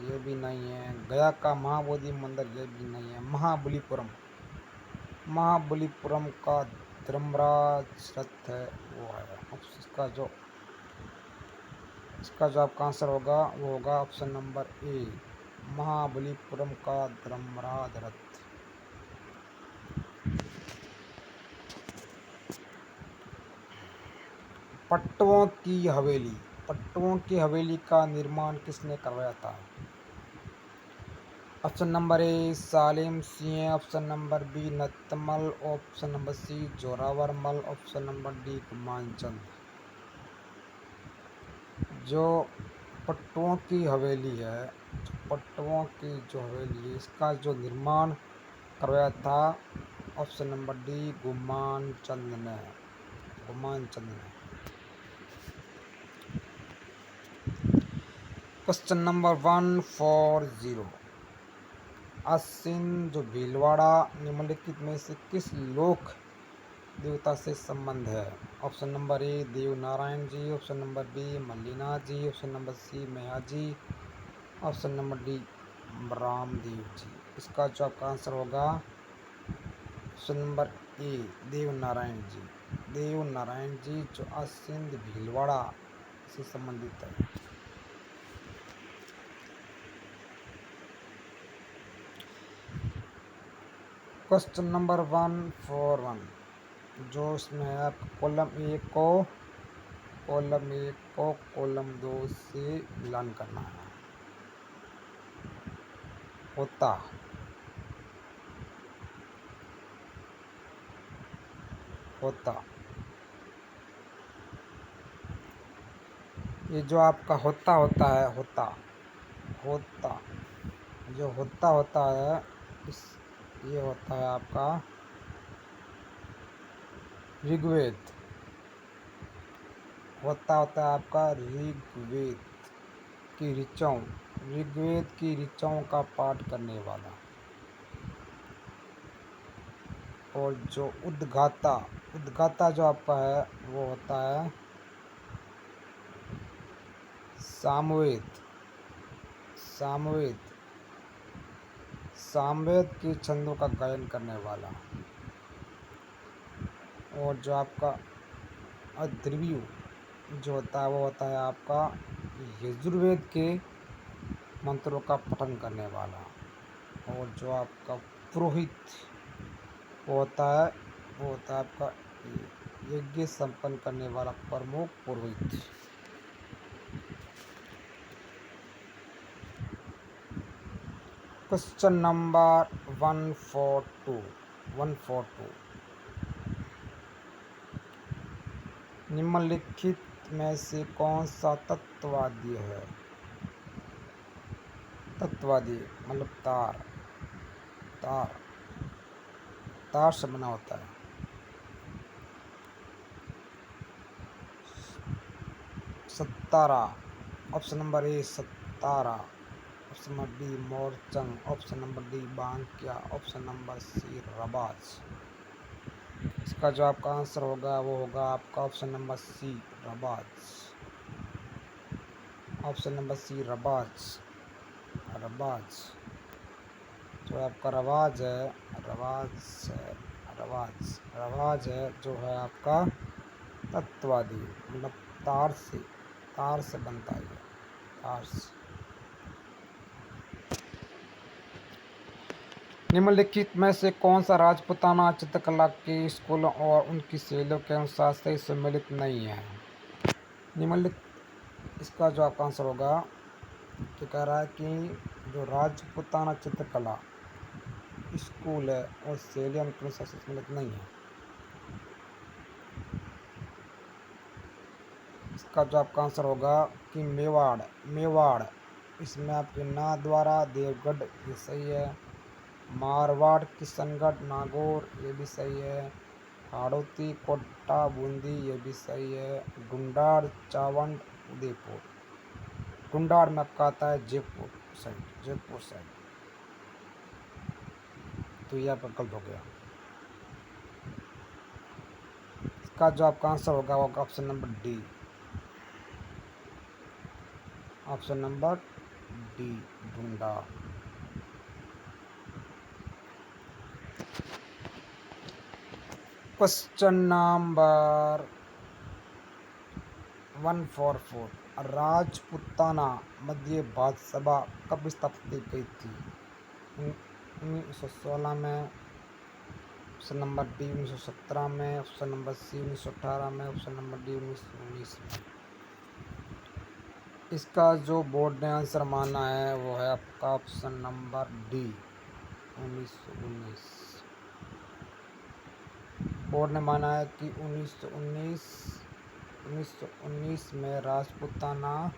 ये भी नहीं है, गया का महाबोधि मंदिर ये भी नहीं है, महाबलीपुरम का धर्मराज रथ है वो है। इसका जो आपका आंसर होगा वो होगा ऑप्शन नंबर ए, महाबलीपुरम का धर्मराज रथ। पट्टवों की हवेली का निर्माण किसने करवाया था? Option number A Salim Singh, option number B Natmal, option number C Zorawar Mal, option number D गुमानचंद। जो पट्टवों की हवेली है, इसका जो निर्माण करवाया था ऑप्शन नंबर डी गुमानचंद ने। क्वेश्चन नंबर 140, अश्विन जो भीलवाड़ा निम्नलिखित में से किस लोक देवता से संबंध है? Option number A Dev Narayan ji, option number B Mallinath ji, option number C Maiya ji, option number D Ramdev ji. इसका जो आपका आंसर होगा option number A Dev Narayan ji जो अश्विन भीलवाड़ा से संबंधित है। क्वेश्चन नंबर 141, जो इसमें है आपका कॉलम 1 को कॉलम 2 से मिलान करना है। होता ये जो आपका होता है ये होता है आपका ऋग्वेद। होता है आपका ऋग्वेद की ऋचाओं का पाठ करने वाला। और जो उद्गाता जो आपका है वो होता है सामवेद के छंदों का गायन करने वाला। और जो आपका अद्रिव्यू जो होता है वो होता है आपका यजुर्वेद के मंत्रों का पठन करने वाला। और जो आपका पुरोहित वो होता है आपका यज्ञ संपन्न करने वाला प्रमुख पुरोहित। क्वेश्चन नंबर 142, निम्नलिखित में से कौन सा तत्ववादी है? मतलब तार से बना होता है। सतारा, ऑप्शन नंबर ए सतारा, ऑप्शन नंबर बी मोरचंग, ऑप्शन नंबर डी बांकिया, ऑप्शन नंबर सी रबाज। इसका जो आपका आंसर होगा वो होगा आपका ऑप्शन नंबर सी रबाज। ऑप्शन नंबर सी रवाज। रवाज जो आपका रवाज है, रवाज है, रवाज है जो है आपका तत्वादी, मतलब तार से बनता है, तार से। निम्नलिखित में से कौन सा राजपूताना चित्रकला के स्कूलों और उनकी शैलियों के अनुसार सही सम्मिलित नहीं है? निम्नलिखित इसका जो आपका आंसर होगा कि कह रहा है कि जो राजपूताना चित्रकला स्कूल है और शैलियाँ उनके अनुसार सम्मिलित नहीं है। इसका जो आपका आंसर होगा कि मेवाड़ इसमें आपके नाथद्वारा देवगढ़ ये सही है। मारवाड़ किशनगढ़ नागौर ये भी सही है। हाड़ौती कोटा बूंदी ये भी सही है। ढूंढाड़ चावंड उदयपुर, ढूंढाड़ में आपका आता है जयपुर साइड, तो ये आपका गलत हो गया। इसका जो आपका आंसर होगा वो option number D, option number D Dhundhar. Question number 144, Rajputana Madhya Bharat Sabha कब स्थापित की गई थी? 1916 में, ऑप्शन नंबर बी 1917 में, ऑप्शन नंबर सी 1918 में, ऑप्शन नंबर डी 1919 में। इसका जो बोर्ड ने आंसर माना है वो है आपका ऑप्शन नंबर डी 1919। बोर्ड ने माना है कि 1919 में राजपूताना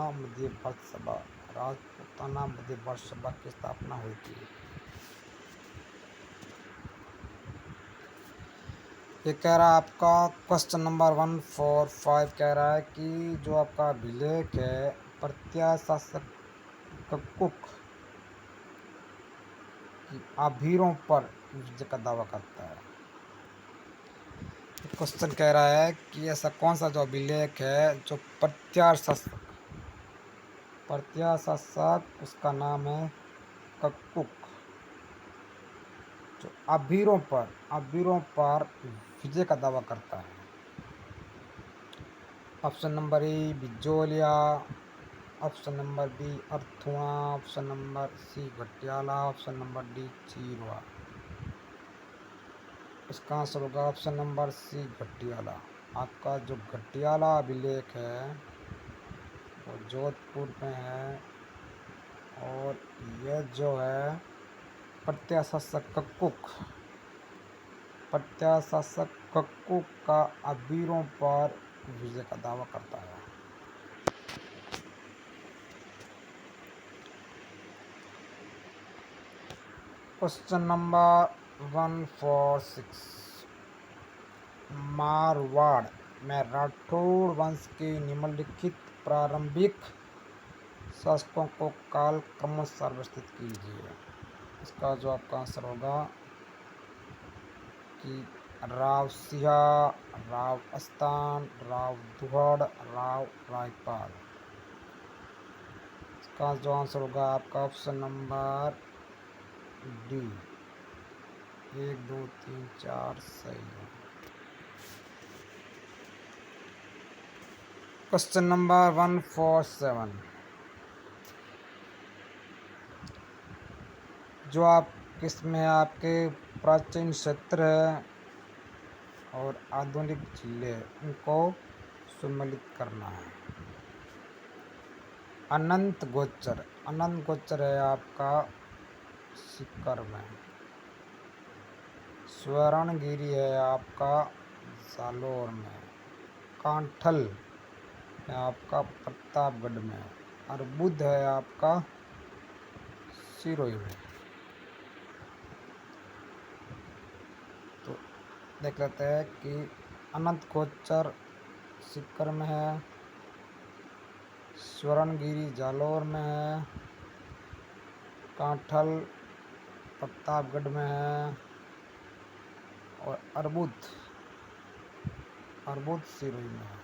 मध्य भारत सभा की स्थापना हुई थी। ये कह रहा है आपका क्वेश्चन नंबर 145 कह रहा है कि जो आपका अभिलेख है प्रत्याशासक कुक की आभीरों पर विजय का दावा करता है। क्वेश्चन कह रहा है कि ऐसा कौन सा जो अभिलेख है जो प्रत्याशासक उसका नाम है कक्कुक, जो आभीरों पर विजय का दावा करता है। Option number A Bijolia, option number B Arthua, option number C Ghatiyala, option number D Chirwa. इसका आंसर होगा ऑप्शन नंबर सी घटियाला। आपका जो घटियाला अभिलेख है वो जोधपुर में है और यह जो है प्रत्याशासक कक्कुक का अबीरों पर विजय का दावा करता है। क्वेश्चन नंबर 146, मारवाड़ में राठौड़ वंश के निम्नलिखित प्रारंभिक शासकों को काल क्रमशः व्यवस्थित कीजिए। इसका जो आपका आंसर होगा कि राव सिंहा, राव अस्तान, राव दुहड़, राव रायपाल। इसका जो आंसर होगा आपका ऑप्शन नंबर डी 1 2 3 4 सही है। क्वेश्चन नंबर 147, जो आप किसमें आपके प्राचीन क्षेत्र है और आधुनिक जिले उनको सम्मिलित करना है। अनंत गोचर है आपका सीकर में। स्वर्णगिरी है आपका जालोर में। कांठल है आपका प्रतापगढ़ में। अर्बुद है आपका सिरोही में। तो देख लेते हैं कि अनंत गोचर सीकर में है, स्वर्णगिरी जालोर में है, कांठल प्रतापगढ़ में है और अर्बुद सिरोही में है।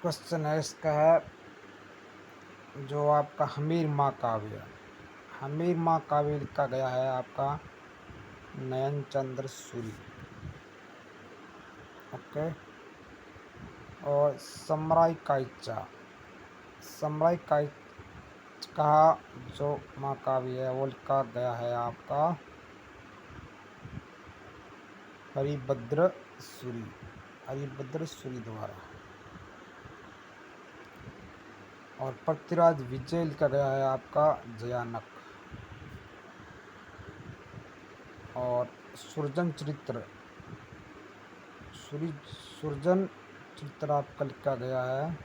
क्वेश्चन है इसका है जो आपका हमीर माँ काव्य। हमीर माँ काव्य लिखा गया है आपका नयन चंद्र सूरी। ओके। और समराई काइचा। समराई काइच का जो महाकाव्य है वो लिखा गया है आपका हरिभद्र सूरी। हरिभद्र सूरी द्वारा। और पृथ्वीराज विजय लिखा गया है आपका जयानक। और सुरजन चरित्र सुरजन चरित्र आपका लिखा गया है।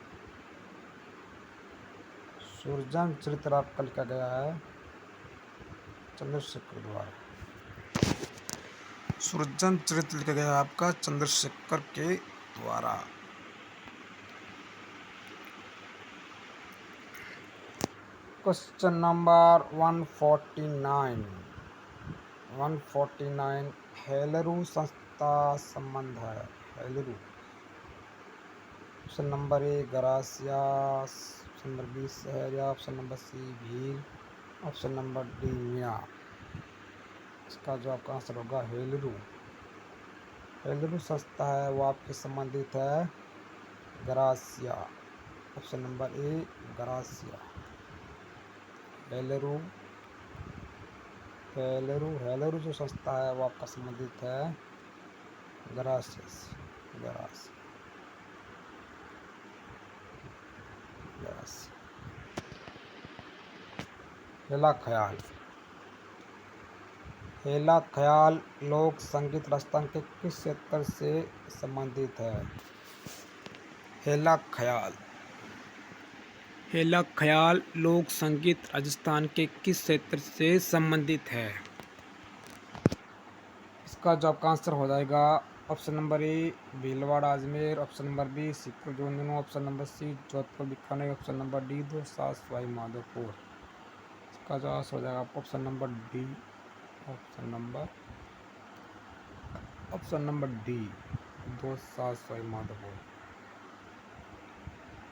सुरजन चरित्र आपका लिखा गया है चंद्रशेखर द्वारा। सुरजन चरित्र लिखा गया है आपका चंद्रशेखर के द्वारा। Question number 149। 149 हेलरू संस्था संबंध है। Helru. Option number A Garasia, option number B Sahariya, option number C Bhil, option number D Miya. इसका जो आपका आंसर होगा हेलरू। हेलरू संस्था है वो आपके संबंधित है Garasia. Option number A Garasia. Helru Helru Helru जो संस्था है वो आपका संबंधित है गरासियस। गरासिया। हेला ख्याल। हेला ख्याल लोक संगीत राजस्थान के किस क्षेत्र से संबंधित है? हेला ख्याल। हेला ख्याल लोक संगीत राजस्थान के किस क्षेत्र से संबंधित है? इसका जो आपका आंसर हो जाएगा option number A Bhilwara Ajmer, option number B Sikar Jhunjhunu, option number C Jodhpur Bikaner, option number D Dausa Sawai Madhopur. इसका जो आंसर हो जाएगा option number D. Option number D Dausa Sawai Madhopur.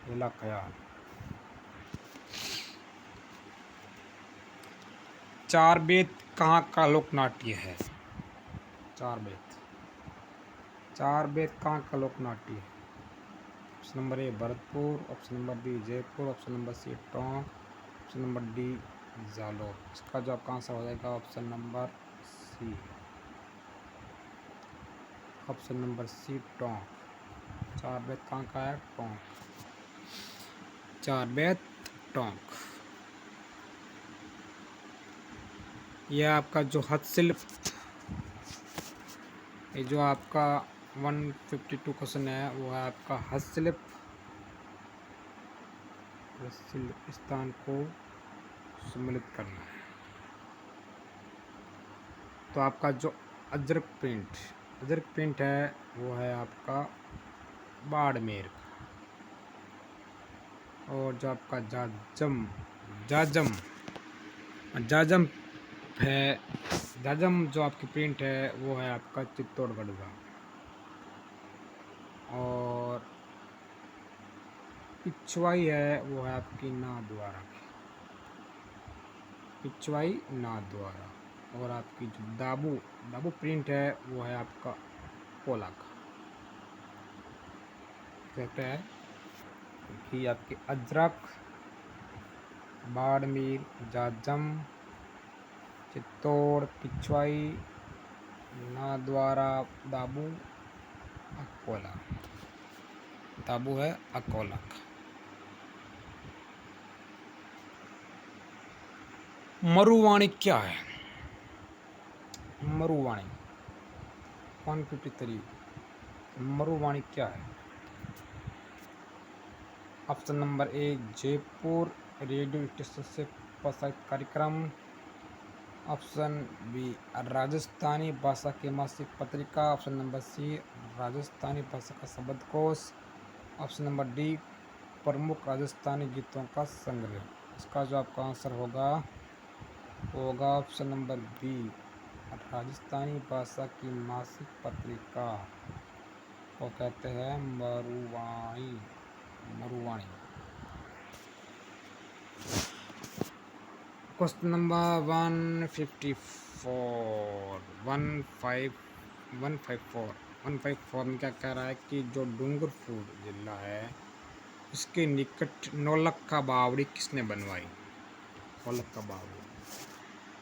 हेला ख्याल। चार बेत कहाँ का लोक नाट्य है? चार बेत। चार बेत कहाँ का लोक नाट्य है? Option number A Bharatpur, option number B Jaipur, option number C Tonk, option number D Jalore. इसका जो आपका आंसर हो जाएगा option number C. Option number C Tonk. चार बेत कहाँ का है? टोंक। चार बेत टोंक। यह आपका जो हस्तशिल्प, ये जो आपका 152 क्वेश्चन है वो है आपका हस्तशिल्प स्थान को सम्मिलित करना है। तो आपका जो अजरक प्रिंट है वो है आपका बाड़मेर का। और जो आपका जाजम है, जाजम जो आपकी प्रिंट है वो है आपका चित्तौड़गढ़ का। और पिछवाई है वो है आपकी नाथद्वारा की। पिछवाई नाथद्वारा। और आपकी जो दाबू प्रिंट है वो है आपका पोला का। कहते हैं कि आपके अजरक, बाड़मेर, जाजम, चित्तौड़, पिछवाई, नाथद्वारा, दाबू, अकोला। दाबू है अकोला का। मरुवाणी क्या है? मरुवाणी 153। मरुवाणी क्या है? Option number A Jaipur radio station से प्रसारित कार्यक्रम, ऑप्शन बी राजस्थानी भाषा की मासिक पत्रिका, ऑप्शन नंबर सी राजस्थानी भाषा का शब्दकोश, ऑप्शन नंबर डी प्रमुख राजस्थानी गीतों का संग्रह। इसका जो आपका आंसर होगा ऑप्शन नंबर बी राजस्थानी भाषा की मासिक पत्रिका को कहते हैं मरुवाणी। मरुवाणी। क्वेश्चन नंबर 154 154 में क्या कह रहा है कि जो डूंगरपुर जिला है इसके निकट नौलक्खा बावड़ी किसने बनवाई? नौलक्खा बावड़ी,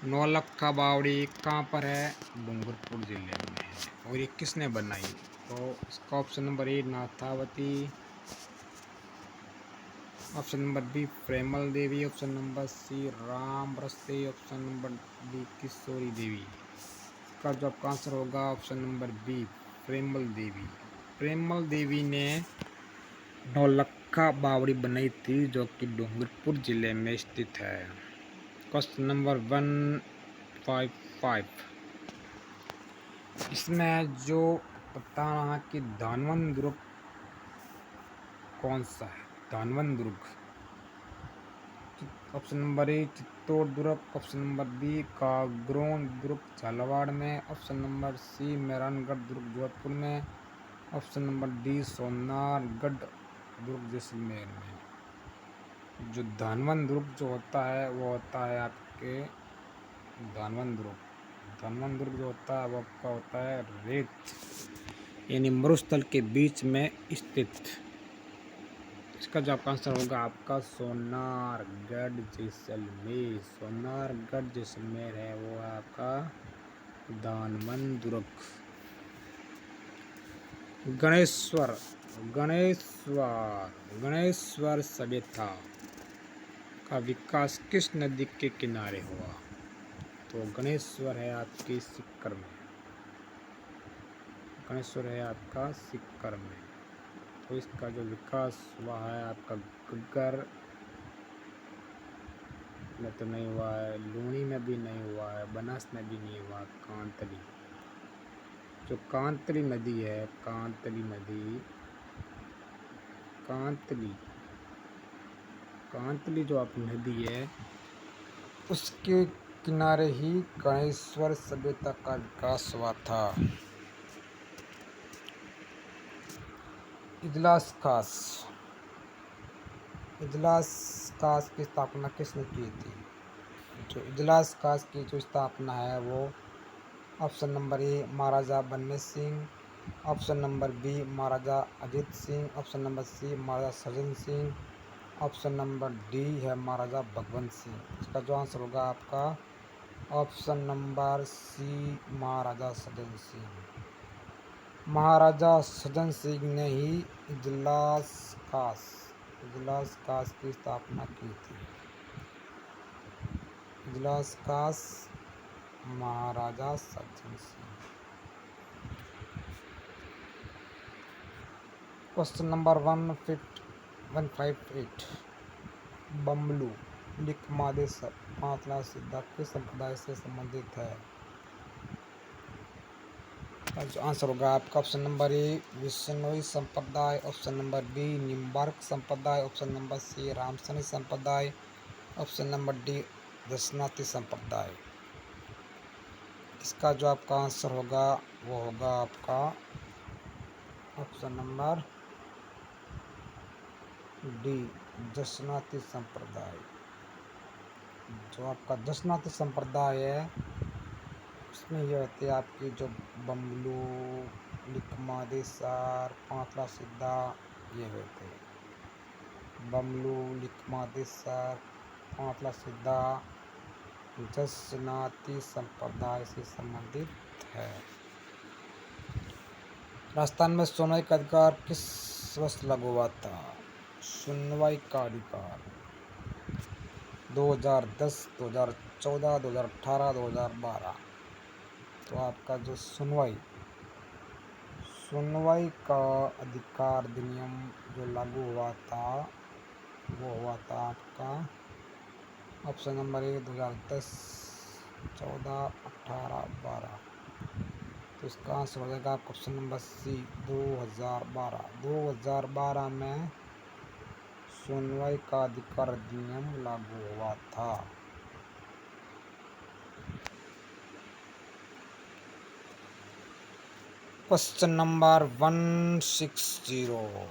नौलक्खा बावड़ी कहाँ पर है? डूंगरपुर जिले में है। और ये किसने बनाई? तो इसका option number A Nathawati, option number B Premal Devi, option number C Ram Raste, option number D Kishori Devi. इसका जो आपका आंसर होगा option number B Premal Devi. Premal Devi ने नौलक्खा बावड़ी बनाई थी जो कि डूंगरपुर जिले में स्थित है। क्वेश्चन नंबर 155, इसमें जो बताना कि धानवंत दुर्ग कौन सा है? धानवंत दुर्ग, ऑप्शन नंबर ए चित्तौड़ दुर्ग, ऑप्शन नंबर बी कागरोन दुर्ग झालावाड़ में, ऑप्शन नंबर सी मेहरानगढ़ दुर्ग जोधपुर में, ऑप्शन नंबर डी सोनारगढ़ दुर्ग जैसलमेर में। जो धानवंत दुर्ग जो होता है वो होता है आपके धानवंत दुर्ग। धानवंत दुर्ग जो होता है वो आपका होता है रेत यानी मरुस्थल के बीच में स्थित। इसका जो आपका आंसर होगा आपका सोनारगढ़ जैसलमेर। सोनारगढ़ जैसलमेर है वो है आपका धानवंत दुर्ग। गणेश्वर गणेश्वर गणेश्वर सभ्यता का विकास किस नदी के किनारे हुआ? तो गणेश्वर है आपकी सिक्कर में। गणेश्वर है आपका सिक्कर में। तो इसका जो विकास हुआ है आपका घग्गर में तो नहीं हुआ है, लूनी में भी नहीं हुआ है, बनास में भी नहीं हुआ, कांतली। जो कांतली नदी है, कांतली नदी, कांतली जो आप नदी है उसके किनारे ही गणेश्वर सभ्यता का विकास हुआ था। इजलास कास की स्थापना किसने की थी? जो इजलास कास की जो स्थापना है वो option number A Maharaja Banne Singh, option number B Maharaja Ajit Singh, option number C Maharaja Sajjan Singh, option number D है महाराजा भगवंत सिंह। इसका जो आंसर होगा आपका option number C Maharaja Sajjan Singh. महाराजा सज्जन सिंह ने ही इजलास कास की स्थापना की थी। इजलास कास महाराजा सज्जन सिंह। क्वेश्चन नंबर 158, बमलू लिकमादेसर पांचला सिद्धा किस संप्रदाय से संबंधित है? जो आंसर होगा आपका ऑप्शन नंबर ए विष्णोई संप्रदाय, ऑप्शन नंबर बी निम्बार्क संप्रदाय, ऑप्शन नंबर सी रामसनी संप्रदाय, ऑप्शन नंबर डी दशनाथी संप्रदाय। इसका जो आपका आंसर होगा वो होगा आपका ऑप्शन नंबर डी दशनाथी संप्रदाय। जो आपका दशनाथी संप्रदाय है उसमें ये होती है आपकी जो बमलू लिकमादेसर पांचला सिद्धा ये होते हैं। बमलू लिकमादेसर पांचला सिद्धा दशनाथी संप्रदाय से संबंधित है। राजस्थान में सुनवाई का अधिकार किस वर्ष लागू हुआ था? सुनवाई का अधिकार 2010, 2014, 2018, 2012। तो आपका जो सुनवाई का अधिकार अधिनियम जो लागू हुआ था वो हुआ था आपका ऑप्शन नंबर ए 2010, 14, 18, 12। तो इसका आंसर हो जाएगा आपका ऑप्शन नंबर सी 2012 में सुनवाई का अधिकार अधिनियम लागू हुआ था। क्वेश्चन नंबर 160,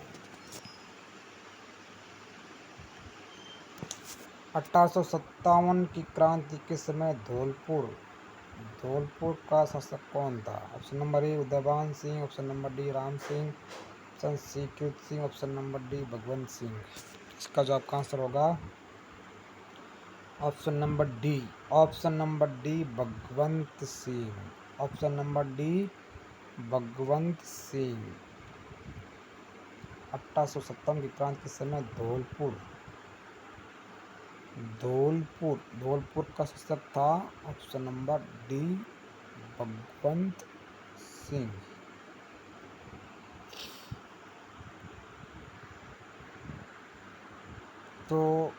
1857 की क्रांति के समय धौलपुर का शासक कौन था? Option number A Udaybhan Singh, option number D Ram Singh, option C Kirti Singh, option number D Bhagwant Singh. इसका जो आपका आंसर होगा option number D Bhagwant Singh. Option number D Bhagwant Singh. 1857 की क्रांति के समय धौलपुर का शासक था option number D Bhagwant Singh. तो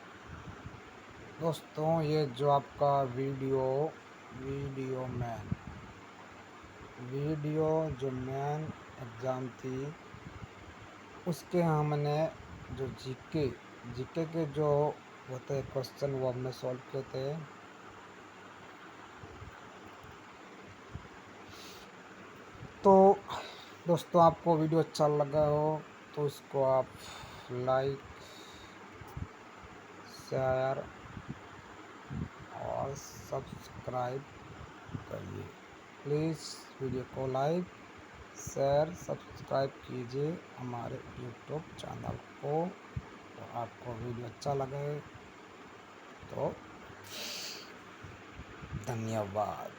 दोस्तों ये जो आपका वीडियो जो मेन एग्ज़ाम थी उसके हमने जो जीके के जो होते हैं क्वेश्चन वो हमने सॉल्व किए थे। तो दोस्तों आपको वीडियो अच्छा लगा हो तो इसको आप लाइक शेयर और सब्सक्राइब करिए। प्लीज़ वीडियो को लाइक शेयर सब्सक्राइब कीजिए हमारे यूट्यूब चैनल को। और आपको वीडियो अच्छा लगे तो धन्यवाद।